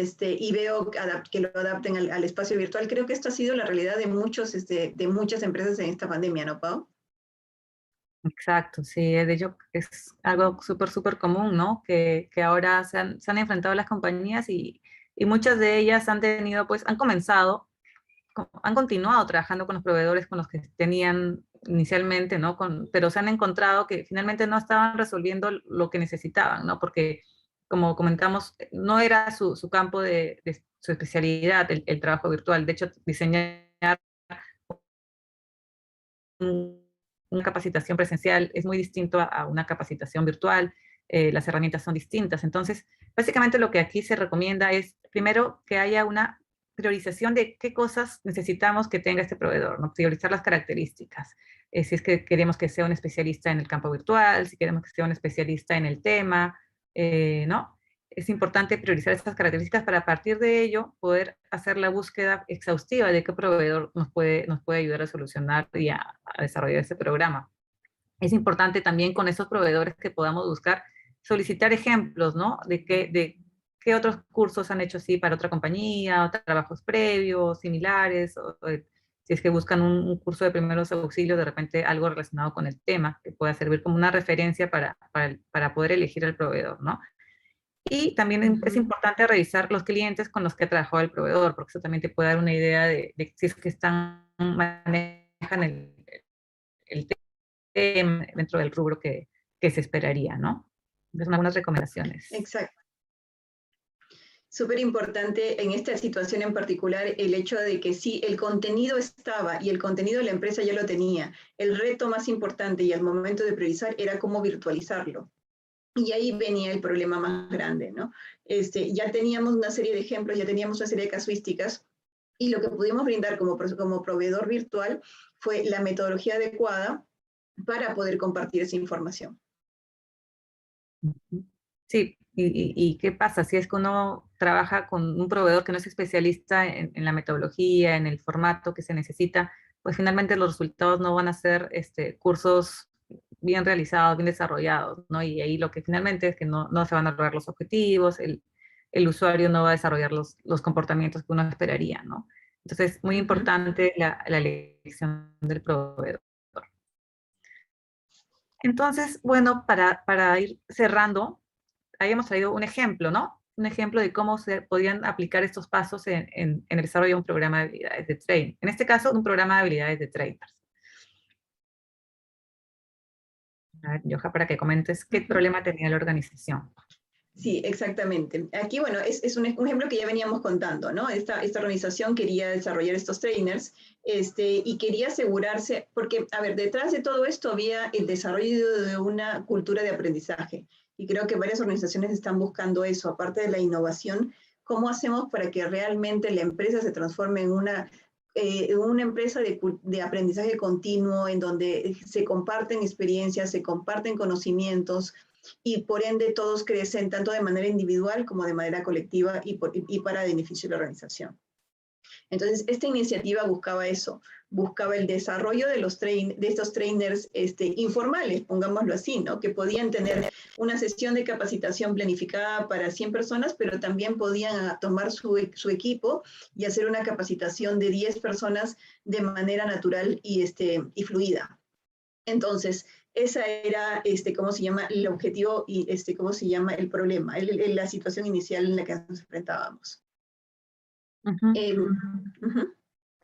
Speaker 2: veo que lo adapten al espacio virtual. Creo que esto ha sido la realidad de muchas empresas en esta pandemia, ¿no, Pau?
Speaker 3: Exacto, sí, de hecho es algo súper común, ¿no? Que ahora se han enfrentado las compañías, y muchas de ellas han tenido, pues, han continuado trabajando con los proveedores con los que tenían inicialmente, ¿no? Pero se han encontrado que finalmente no estaban resolviendo lo que necesitaban, ¿no? Porque, como comentamos, no era su campo de su especialidad el trabajo virtual. De hecho, diseñar una capacitación presencial es muy distinto a una capacitación virtual. Las herramientas son distintas. Entonces, básicamente lo que aquí se recomienda es, primero, que haya una priorización de qué cosas necesitamos que tenga este proveedor, ¿no? Priorizar las características. Si es que queremos que sea un especialista en el campo virtual, si queremos que sea un especialista en el tema, ¿no? Es importante priorizar estas características para, a partir de ello, poder hacer la búsqueda exhaustiva de qué proveedor nos puede ayudar a solucionar y a desarrollar este programa. Es importante también con esos proveedores que podamos buscar, solicitar ejemplos, ¿no? De qué otros cursos han hecho así para otra compañía, o trabajos previos, similares, si es que buscan un curso de primeros auxilios, de repente algo relacionado con el tema, que pueda servir como una referencia para poder elegir el proveedor, ¿no? Y también es importante revisar los clientes con los que ha trabajado el proveedor, porque eso también te puede dar una idea de si es que manejan el tema dentro del rubro que se esperaría, ¿no? Entonces, son algunas recomendaciones.
Speaker 2: Exacto. Súper importante en esta situación en particular el hecho de que sí, el contenido estaba y el contenido de la empresa ya lo tenía. El reto más importante y al momento de priorizar era cómo virtualizarlo. Y ahí venía el problema más grande, ¿no? Ya teníamos una serie de ejemplos, ya teníamos una serie de casuísticas, y lo que pudimos brindar como proveedor virtual fue la metodología adecuada para poder compartir esa información.
Speaker 3: Sí, y qué pasa si es que uno trabaja con un proveedor que no es especialista en la metodología, en el formato que se necesita, pues finalmente los resultados no van a ser cursos bien realizados, bien desarrollados, ¿no? Y ahí lo que finalmente es que no se van a lograr los objetivos, el usuario no va a desarrollar los comportamientos que uno esperaría, ¿no? Entonces, muy importante la elección del proveedor. Entonces, bueno, para ir cerrando, habíamos traído un ejemplo, ¿no? Un ejemplo de cómo se podían aplicar estos pasos en el desarrollo de un programa de habilidades de training. En este caso, un programa de habilidades de trainers. A ver, Yoja, para que comentes qué problema tenía la organización.
Speaker 2: Sí, exactamente. Aquí, bueno, es un ejemplo que ya veníamos contando, ¿no? Esta organización quería desarrollar estos trainers y quería asegurarse, porque, a ver, detrás de todo esto había el desarrollo de una cultura de aprendizaje. Y creo que varias organizaciones están buscando eso, aparte de la innovación, ¿cómo hacemos para que realmente la empresa se transforme en una empresa de aprendizaje continuo, en donde se comparten experiencias, se comparten conocimientos, y por ende todos crecen tanto de manera individual como de manera colectiva y para beneficio de la organización. Entonces, esta iniciativa buscaba eso, buscaba el desarrollo de estos trainers informales, pongámoslo así, ¿no? Que podían tener una sesión de capacitación planificada para 100 personas, pero también podían tomar su equipo y hacer una capacitación de 10 personas de manera natural y fluida. Entonces, esa era, ¿cómo se llama? El objetivo y, ¿cómo se llama? El problema, la situación inicial en la que nos enfrentábamos.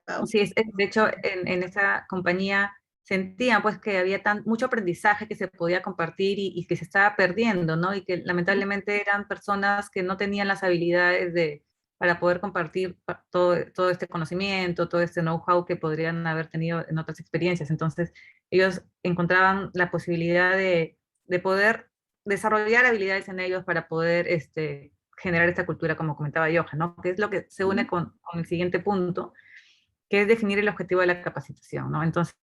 Speaker 2: Wow.
Speaker 3: Sí, de hecho, en esa compañía sentían pues que había mucho aprendizaje que se podía compartir y que se estaba perdiendo, ¿no? Y que lamentablemente eran personas que no tenían las habilidades para poder compartir todo este conocimiento, todo este know-how que podrían haber tenido en otras experiencias. Entonces, ellos encontraban la posibilidad de poder desarrollar habilidades en ellos para poder generar esta cultura, como comentaba Johan, ¿no? Que es lo que se une con el siguiente punto, que es definir el objetivo de la capacitación, ¿no? Entonces,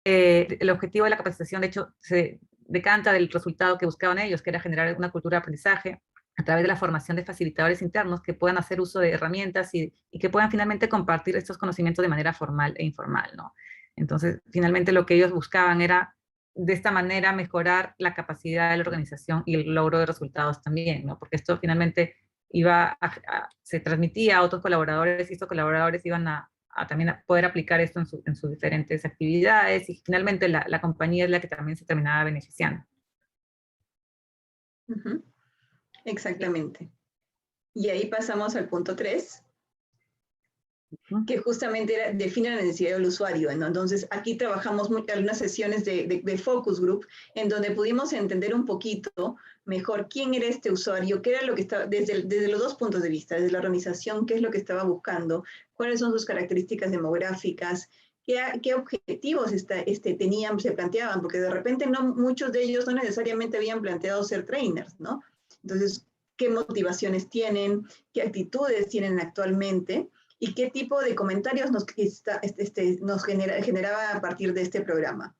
Speaker 3: el objetivo de la capacitación, de hecho, se decanta del resultado que buscaban ellos, que era generar una cultura de aprendizaje a través de la formación de facilitadores internos que puedan hacer uso de herramientas y que puedan finalmente compartir estos conocimientos de manera formal e informal, ¿no? Entonces, finalmente lo que ellos buscaban era, de esta manera, mejorar la capacidad de la organización y el logro de resultados también, ¿no? Porque esto finalmente se transmitía a otros colaboradores y estos colaboradores iban a también poder aplicar esto en sus diferentes actividades y finalmente la compañía es la que también se terminaba beneficiando.
Speaker 2: Exactamente. Y ahí pasamos al punto 3, que justamente define la necesidad del usuario, ¿no? Entonces, aquí trabajamos algunas sesiones de focus group, en donde pudimos entender un poquito mejor quién era este usuario, qué era lo que estaba, desde los dos puntos de vista, desde la organización, qué es lo que estaba buscando, cuáles son sus características demográficas, qué objetivos tenían, se planteaban, porque de repente muchos de ellos no necesariamente habían planteado ser trainers, ¿no? Entonces, qué motivaciones tienen, qué actitudes tienen actualmente, y qué tipo de comentarios nos generaba a partir de este programa.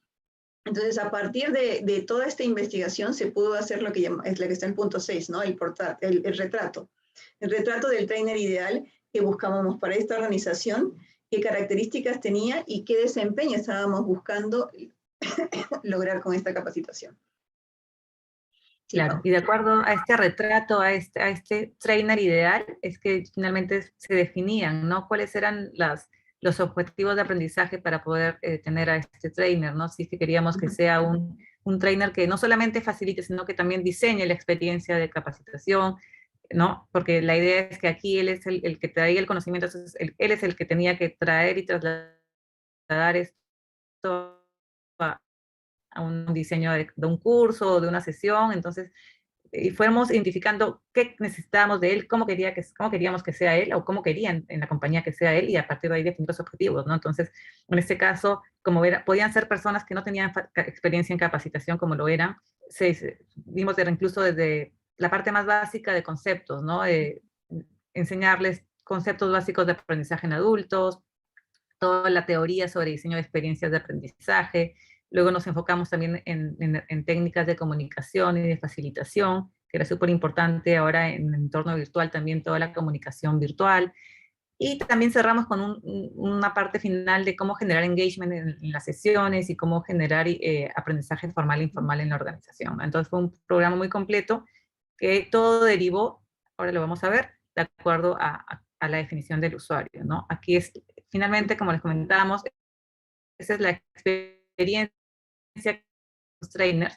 Speaker 2: Entonces, a partir de toda esta investigación se pudo hacer lo que es la que está en el punto 6, ¿no? El retrato. El retrato del trainer ideal que buscábamos para esta organización, qué características tenía y qué desempeño estábamos buscando lograr con esta capacitación.
Speaker 3: Claro, y de acuerdo a este retrato, a este trainer ideal, es que finalmente se definían, ¿no? Cuáles eran los objetivos de aprendizaje para poder tener a este trainer, ¿no? Si es que queríamos que sea un trainer que no solamente facilite, sino que también diseñe la experiencia de capacitación, ¿no? Porque la idea es que aquí él es el que traía el conocimiento, entonces él es el que tenía que traer y trasladar esto a un diseño de un curso o de una sesión, entonces y fuéramos identificando qué necesitábamos de él, cómo queríamos que sea él, o cómo querían en la compañía que sea él, y a partir de ahí definir los objetivos, ¿no? Entonces, en este caso, como podían ser personas que no tenían experiencia en capacitación como lo eran, vimos incluso desde la parte más básica de conceptos, ¿no? Enseñarles conceptos básicos de aprendizaje en adultos, toda la teoría sobre diseño de experiencias de aprendizaje. Luego nos enfocamos también en técnicas de comunicación y de facilitación, que era súper importante ahora en el entorno virtual, también toda la comunicación virtual. Y también cerramos con una parte final de cómo generar engagement en las sesiones y cómo generar aprendizaje formal e informal en la organización. Entonces fue un programa muy completo que todo derivó, ahora lo vamos a ver, de acuerdo a la definición del usuario, ¿no? Aquí es, finalmente, como les comentábamos, esa es la experiencia que los trainers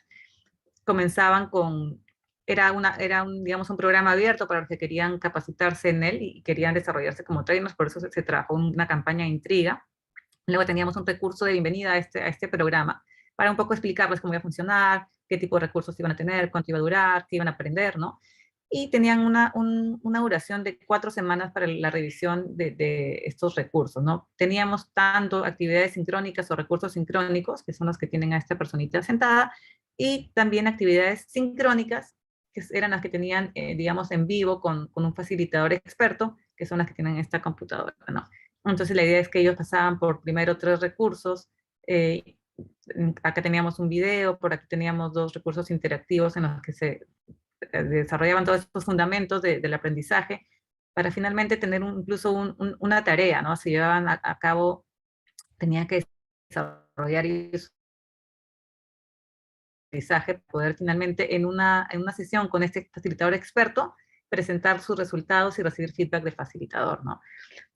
Speaker 3: comenzaban con, digamos, un programa abierto para los que querían capacitarse en él y querían desarrollarse como trainers, por eso se trabajó una campaña de intriga. Luego teníamos un recurso de bienvenida a este programa para un poco explicarles cómo iba a funcionar, qué tipo de recursos iban a tener, cuánto iba a durar, qué iban a aprender, ¿no? Y tenían una duración de 4 semanas para la revisión de estos recursos, ¿no? Teníamos tanto actividades sincrónicas o recursos sincrónicos, que son los que tienen a esta personita sentada, y también actividades sincrónicas, que eran las que tenían, digamos, en vivo con un facilitador experto, que son las que tienen esta computadora, ¿no? Entonces la idea es que ellos pasaban por primero 3 recursos, acá teníamos un video, por aquí teníamos 2 recursos interactivos en los que se desarrollaban todos estos fundamentos del aprendizaje, para finalmente tener incluso una tarea, ¿no? Se llevaban a cabo, tenían que desarrollar aprendizaje, poder finalmente en una sesión con este facilitador experto, presentar sus resultados y recibir feedback del facilitador, ¿no?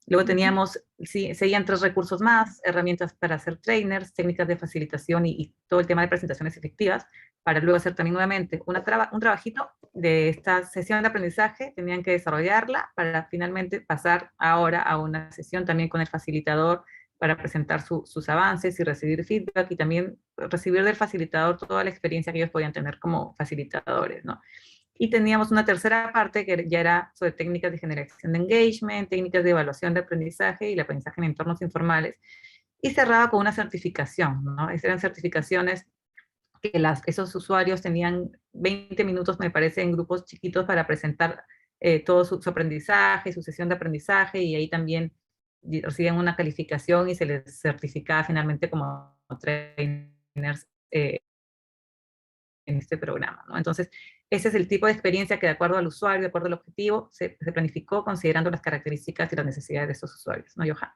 Speaker 3: Luego teníamos, seguían 3 recursos más, herramientas para hacer trainers, técnicas de facilitación y todo el tema de presentaciones efectivas, para luego hacer también nuevamente un trabajito de esta sesión de aprendizaje, tenían que desarrollarla para finalmente pasar ahora a una sesión también con el facilitador para presentar sus avances y recibir feedback y también recibir del facilitador toda la experiencia que ellos podían tener como facilitadores, ¿no? Y teníamos una tercera parte que ya era sobre técnicas de generación de engagement, técnicas de evaluación de aprendizaje y el aprendizaje en entornos informales. Y cerraba con una certificación, ¿no? Esas eran certificaciones que esos usuarios tenían 20 minutos, me parece, en grupos chiquitos para presentar todo su aprendizaje, su sesión de aprendizaje, y ahí también recibían una calificación y se les certificaba finalmente como trainers en este programa, ¿no? Entonces, ese es el tipo de experiencia que de acuerdo al usuario, de acuerdo al objetivo, se planificó considerando las características y las necesidades de estos usuarios, ¿no, Johan?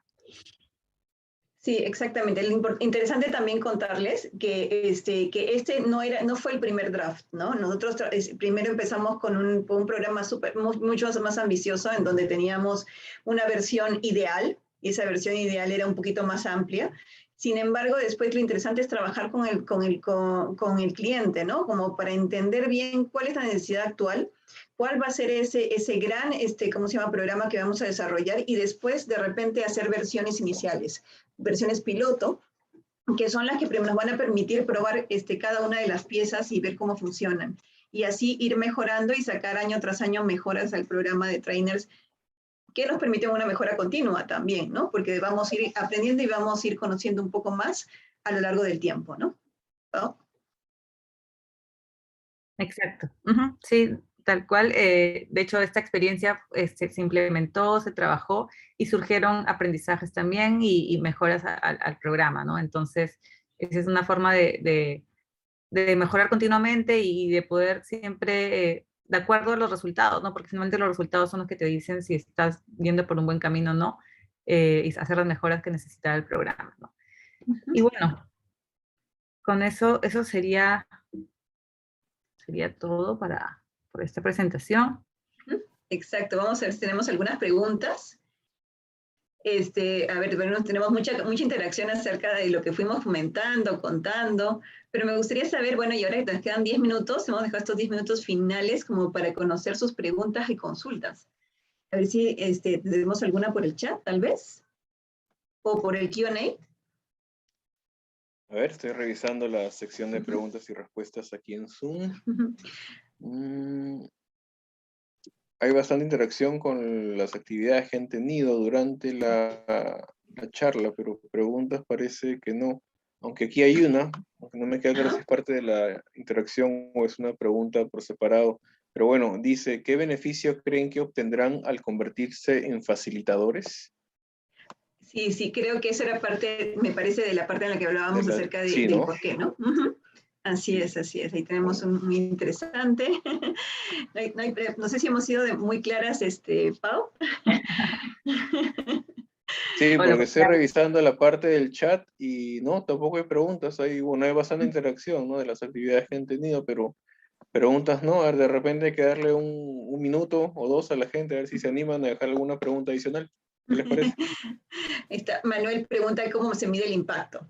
Speaker 2: Sí, exactamente. Interesante también contarles que este no fue el primer draft, ¿no? Nosotros primero empezamos con un programa mucho más ambicioso, en donde teníamos una versión ideal, y esa versión ideal era un poquito más amplia. Sin embargo, después lo interesante es trabajar con el cliente, ¿no? Como para entender bien cuál es la necesidad actual, cuál va a ser ese gran, ¿cómo se llama?, programa que vamos a desarrollar, y después de repente hacer versiones iniciales, versiones piloto, que son las que nos van a permitir probar cada una de las piezas y ver cómo funcionan. Y así ir mejorando y sacar año tras año mejoras al programa de trainers, que nos permiten una mejora continua también, ¿no? Porque vamos a ir aprendiendo y vamos a ir conociendo un poco más a lo largo del tiempo, ¿no? ¿No?
Speaker 3: Exacto. Sí, tal cual. De hecho, esta experiencia se implementó, se trabajó y surgieron aprendizajes también y mejoras al programa, ¿no? Entonces, esa es una forma de mejorar continuamente y de poder siempre, de acuerdo a los resultados, ¿no? Porque finalmente los resultados son los que te dicen si estás yendo por un buen camino o no, y hacer las mejoras que necesita el programa, ¿no? Y bueno, con eso sería sería todo por esta presentación.
Speaker 2: Exacto, vamos a ver si tenemos algunas preguntas. A ver, bueno, tenemos mucha interacción acerca de lo que fuimos comentando, contando, pero me gustaría saber, bueno, y ahora que nos quedan 10 minutos, hemos dejado estos 10 minutos finales como para conocer sus preguntas y consultas. A ver si tenemos alguna por el chat, tal vez, o por el Q&A.
Speaker 1: A ver, estoy revisando la sección de preguntas y respuestas aquí en Zoom. Hay bastante interacción con las actividades que han tenido durante la charla, pero preguntas parece que no. Aunque aquí hay una, aunque no me queda claro si es parte de la interacción o es una pregunta por separado. Pero bueno, dice, ¿qué beneficio creen que obtendrán al convertirse en facilitadores?
Speaker 2: Sí, creo que esa era parte, me parece, de la parte en la que hablábamos acerca
Speaker 1: sí,
Speaker 2: del
Speaker 1: ¿no?
Speaker 2: por qué, ¿no? Así es. Ahí tenemos un muy interesante. No sé si hemos sido muy claras, Pau.
Speaker 1: Sí,
Speaker 3: Bueno,
Speaker 1: porque estoy revisando la parte del chat y no, tampoco hay preguntas. Hay bastante interacción, ¿no? De las actividades que han tenido, pero preguntas no. A ver, de repente hay que darle un minuto o dos a la gente, a ver si se animan a dejar alguna pregunta adicional. ¿Qué les parece?
Speaker 2: Manuel pregunta cómo se mide el impacto.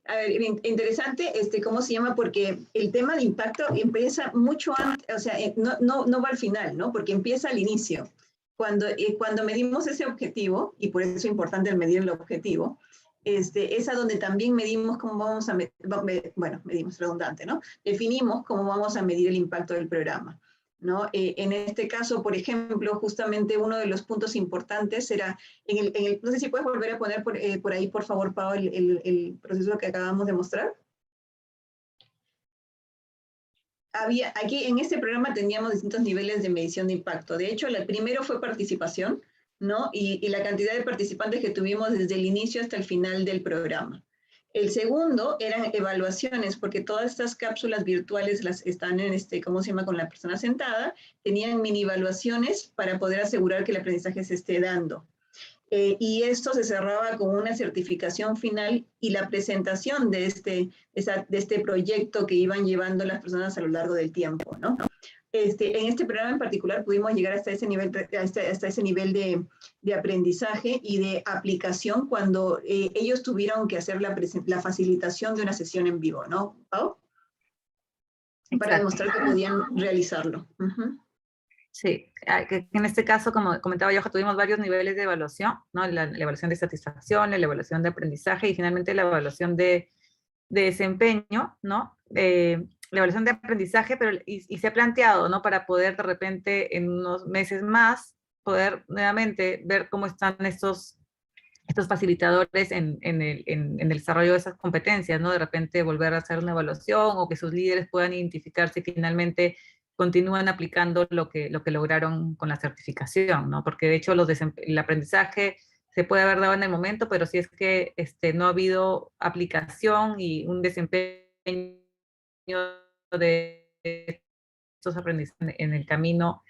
Speaker 2: A ver, interesante, ¿cómo se llama? Porque el tema de impacto empieza mucho antes, o sea, no va al final, ¿no? Porque empieza al inicio. Cuando medimos ese objetivo, y por eso es importante el medir el objetivo, es a donde también medimos cómo vamos a, medimos redundante, ¿no? Definimos cómo vamos a medir el impacto del programa, ¿no? En este caso, por ejemplo, justamente uno de los puntos importantes era, no sé si puedes volver a poner por ahí, por favor, Pau, el proceso que acabamos de mostrar. Aquí en este programa teníamos distintos niveles de medición de impacto. De hecho, el primero fue participación, ¿no? Y la cantidad de participantes que tuvimos desde el inicio hasta el final del programa. El segundo eran evaluaciones, porque todas estas cápsulas virtuales las están en ¿cómo se llama? Con la persona sentada, tenían mini evaluaciones para poder asegurar que el aprendizaje se esté dando. Y esto se cerraba con una certificación final y la presentación de este proyecto que iban llevando las personas a lo largo del tiempo, ¿no? En este programa en particular pudimos llegar hasta ese nivel, de aprendizaje y de aplicación cuando ellos tuvieron que hacer la facilitación de una sesión en vivo, ¿no, Pau? Para demostrar que podían realizarlo.
Speaker 3: Sí, en este caso, como comentaba yo, tuvimos varios niveles de evaluación, ¿no? La evaluación de satisfacción, la evaluación de aprendizaje y finalmente la evaluación de desempeño, ¿no? La evaluación de aprendizaje, pero y se ha planteado, ¿no? Para poder de repente en unos meses más poder nuevamente ver cómo están estos facilitadores en el desarrollo de esas competencias, ¿no? De repente volver a hacer una evaluación o que sus líderes puedan identificar si finalmente continúan aplicando lo que lograron con la certificación, ¿no? Porque de hecho el aprendizaje se puede haber dado en el momento, pero si es que no ha habido aplicación y un desempeño de estos aprendizajes en el camino,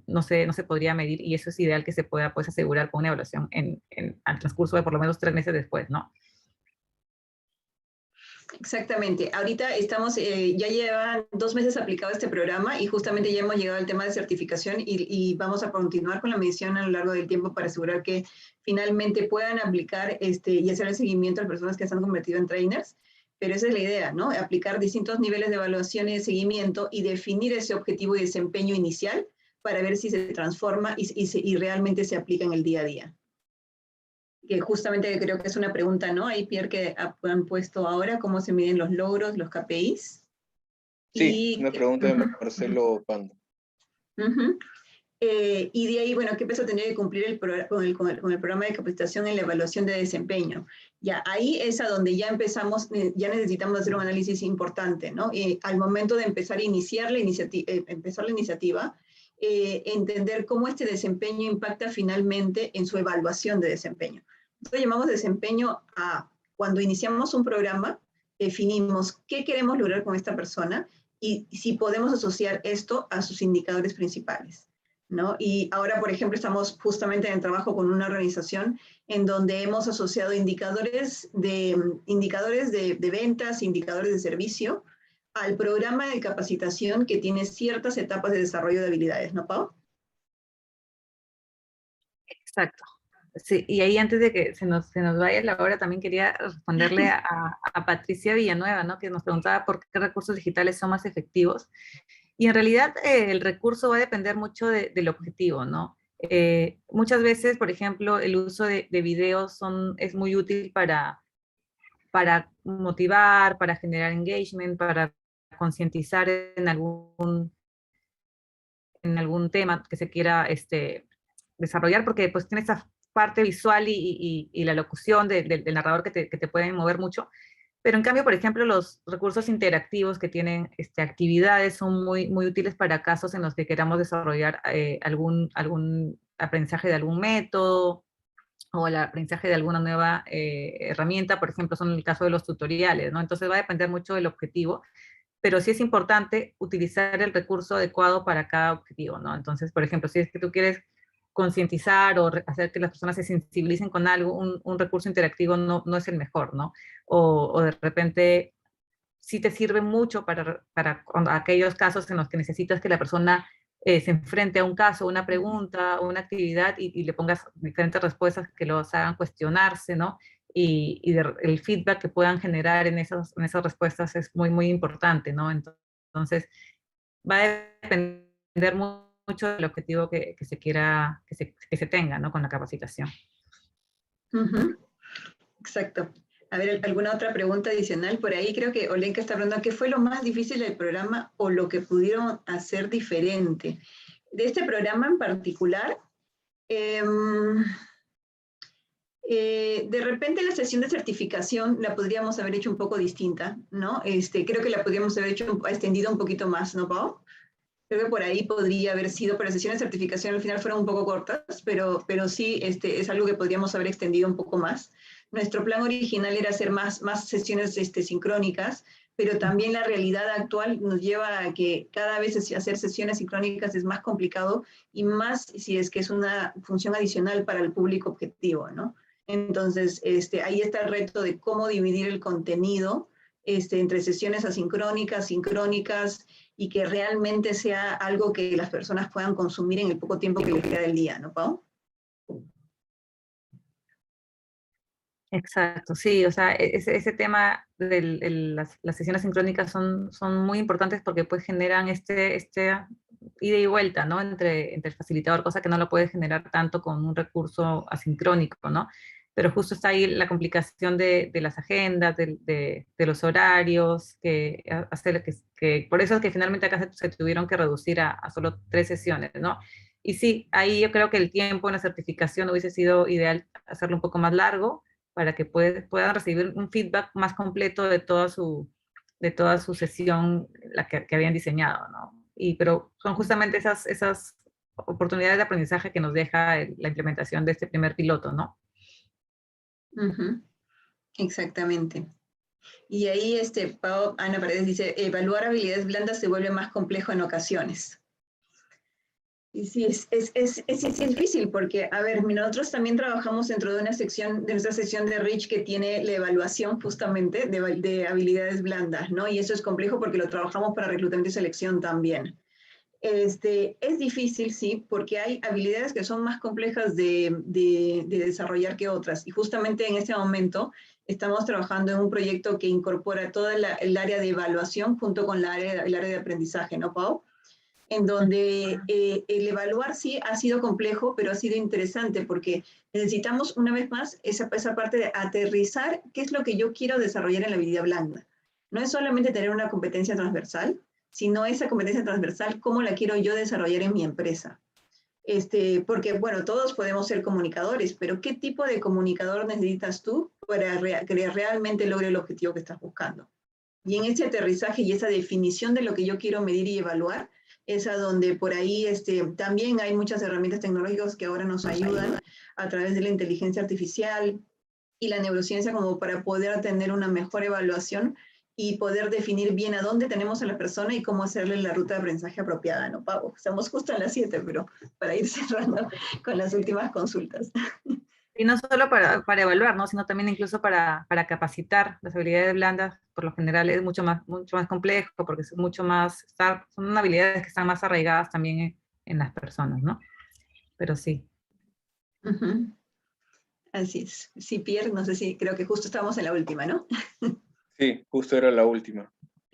Speaker 3: no se podría medir y eso es ideal que se pueda pues, asegurar con una evaluación al transcurso de por lo menos 3 meses después, ¿no?
Speaker 2: Exactamente. Ahorita estamos, ya llevan 2 meses aplicado este programa y justamente ya hemos llegado al tema de certificación y vamos a continuar con la medición a lo largo del tiempo para asegurar que finalmente puedan aplicar y hacer el seguimiento a las personas que se han convertido en trainers. Pero esa es la idea, ¿no? Aplicar distintos niveles de evaluación y de seguimiento y definir ese objetivo y desempeño inicial para ver si se transforma y realmente se aplica en el día a día. Que justamente creo que es una pregunta, ¿no? Ahí, Pierre, que han puesto ahora, ¿cómo se miden los logros, los KPIs?
Speaker 1: Sí, una pregunta de Marcelo Pando.
Speaker 2: Y de ahí, bueno, ¿qué peso tendría que cumplir con el programa de capacitación en la evaluación de desempeño? Ya, ahí es a donde ya empezamos, ya necesitamos hacer un análisis importante, ¿no? Al momento de empezar a iniciar la iniciativa, entender cómo este desempeño impacta finalmente en su evaluación de desempeño. Nosotros llamamos desempeño a cuando iniciamos un programa, definimos qué queremos lograr con esta persona y si podemos asociar esto a sus indicadores principales, ¿no? Y ahora, por ejemplo, estamos justamente en trabajo con una organización en donde hemos asociado indicadores de ventas, indicadores de servicio al programa de capacitación que tiene ciertas etapas de desarrollo de habilidades, ¿no, Pau?
Speaker 3: Exacto. Sí, y ahí antes de que se nos vaya la hora, también quería responderle a Patricia Villanueva, ¿no? Que nos preguntaba por qué recursos digitales son más efectivos. Y en realidad el recurso va a depender mucho del objetivo, ¿no? Muchas veces, por ejemplo, el uso de videos es muy útil para motivar, para generar engagement, para concientizar en algún tema que se quiera desarrollar, porque pues tiene esa parte visual y la locución del narrador que te pueden mover mucho. Pero en cambio, por ejemplo, los recursos interactivos que tienen actividades son muy útiles para casos en los que queramos desarrollar algún aprendizaje de algún método o el aprendizaje de alguna nueva herramienta. Por ejemplo, son el caso de los tutoriales, ¿no? Entonces va a depender mucho del objetivo, pero sí es importante utilizar el recurso adecuado para cada objetivo, ¿no? Entonces, por ejemplo, si es que tú quieres concientizar o hacer que las personas se sensibilicen con algo, un recurso interactivo no es el mejor, ¿no? O de repente sí te sirve mucho para aquellos casos en los que necesitas que la persona se enfrente a un caso, una pregunta o una actividad y le pongas diferentes respuestas que los hagan cuestionarse, ¿no? El feedback que puedan generar en esas respuestas es muy importante, ¿no? Entonces, va a depender mucho del objetivo que se quiera, que se tenga, ¿no? Con la capacitación.
Speaker 2: Exacto. A ver, ¿alguna otra pregunta adicional? Por ahí creo que Olenka está preguntando, ¿qué fue lo más difícil del programa o lo que pudieron hacer diferente? De este programa en particular, de repente la sesión de certificación la podríamos haber hecho un poco distinta, ¿no? Creo que la podríamos haber extendido un poquito más, ¿no, Pau? Creo que por ahí podría haber sido, pero las sesiones de certificación al final fueron un poco cortas, pero sí es algo que podríamos haber extendido un poco más. Nuestro plan original era hacer más sesiones sincrónicas, pero también la realidad actual nos lleva a que cada vez hacer sesiones sincrónicas es más complicado y más si es que es una función adicional para el público objetivo, ¿no? Entonces, ahí está el reto de cómo dividir el contenido entre sesiones asincrónicas, sincrónicas, y que realmente sea algo que las personas puedan consumir en el poco tiempo que les queda del día, ¿no, Pau?
Speaker 3: Exacto, sí, o sea, ese tema de las sesiones sincrónicas son muy importantes porque pues generan ida y vuelta, ¿no? Entre el facilitador, cosa que no lo puede generar tanto con un recurso asincrónico, ¿no? Pero justo está ahí la complicación de las agendas, de los horarios, que por eso es que finalmente acá se tuvieron que reducir a solo 3 sesiones, ¿no? Y sí, ahí yo creo que el tiempo en la certificación hubiese sido ideal hacerlo un poco más largo, para que puedan recibir un feedback más completo de toda su sesión, la que habían diseñado, ¿no? Pero son justamente esas oportunidades de aprendizaje que nos deja la implementación de este primer piloto, ¿no?
Speaker 2: Exactamente. Y ahí Ana Paredes dice, evaluar habilidades blandas se vuelve más complejo en ocasiones. Y sí, es difícil porque, a ver, nosotros también trabajamos dentro de nuestra sección de Reach que tiene la evaluación justamente de habilidades blandas, ¿no? Y eso es complejo porque lo trabajamos para reclutamiento y selección también. Es difícil, sí, porque hay habilidades que son más complejas de desarrollar que otras. Y justamente en este momento estamos trabajando en un proyecto que incorpora toda el área de evaluación junto con el área de aprendizaje, ¿no, Pau? En donde el evaluar sí ha sido complejo, pero ha sido interesante porque necesitamos una vez más esa parte de aterrizar qué es lo que yo quiero desarrollar en la habilidad blanda. No es solamente tener una competencia transversal, sino esa competencia transversal, cómo la quiero yo desarrollar en mi empresa. Porque, bueno, todos podemos ser comunicadores, pero ¿qué tipo de comunicador necesitas tú para que realmente logre el objetivo que estás buscando? Y en ese aterrizaje y esa definición de lo que yo quiero medir y evaluar, es a donde por ahí también hay muchas herramientas tecnológicas que ahora nos ayudan a través de la inteligencia artificial y la neurociencia como para poder tener una mejor evaluación y poder definir bien a dónde tenemos a la persona y cómo hacerle la ruta de aprendizaje apropiada, ¿no, Pau? Estamos justo en las 7, pero para ir cerrando con las últimas consultas.
Speaker 3: Y no solo para evaluar, ¿no? Sino también incluso para capacitar. Las habilidades blandas, por lo general, es mucho más complejo, porque es mucho más, son habilidades que están más arraigadas también en las personas, ¿no? Pero sí.
Speaker 2: Ujú. Así es. Sí, Pierre, no sé si, creo que justo estábamos en la última, ¿no?
Speaker 1: Sí, justo era la última.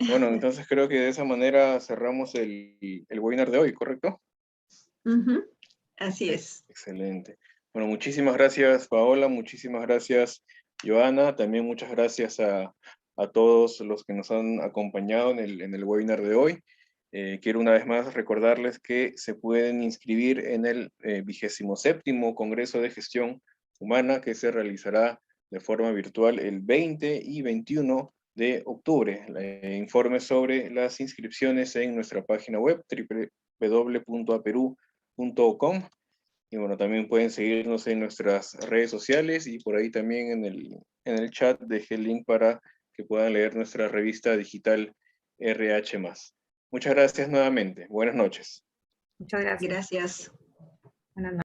Speaker 1: Bueno, entonces creo que de esa manera cerramos el webinar de hoy, ¿correcto?
Speaker 2: Ujú. Así es.
Speaker 1: Excelente. Bueno, muchísimas gracias, Paola, muchísimas gracias, Joana. También muchas gracias a todos los que nos han acompañado en el webinar de hoy. Quiero una vez más recordarles que se pueden inscribir en el 27º Congreso de Gestión Humana, que se realizará de forma virtual el 20 y 21 de octubre. Informes sobre las inscripciones en nuestra página web www.aperu.com. Y bueno, también pueden seguirnos en nuestras redes sociales y por ahí también en el chat dejé el link para que puedan leer nuestra revista digital RH+. Muchas gracias nuevamente. Buenas noches.
Speaker 3: Muchas gracias.
Speaker 2: Gracias.
Speaker 3: Buenas noches.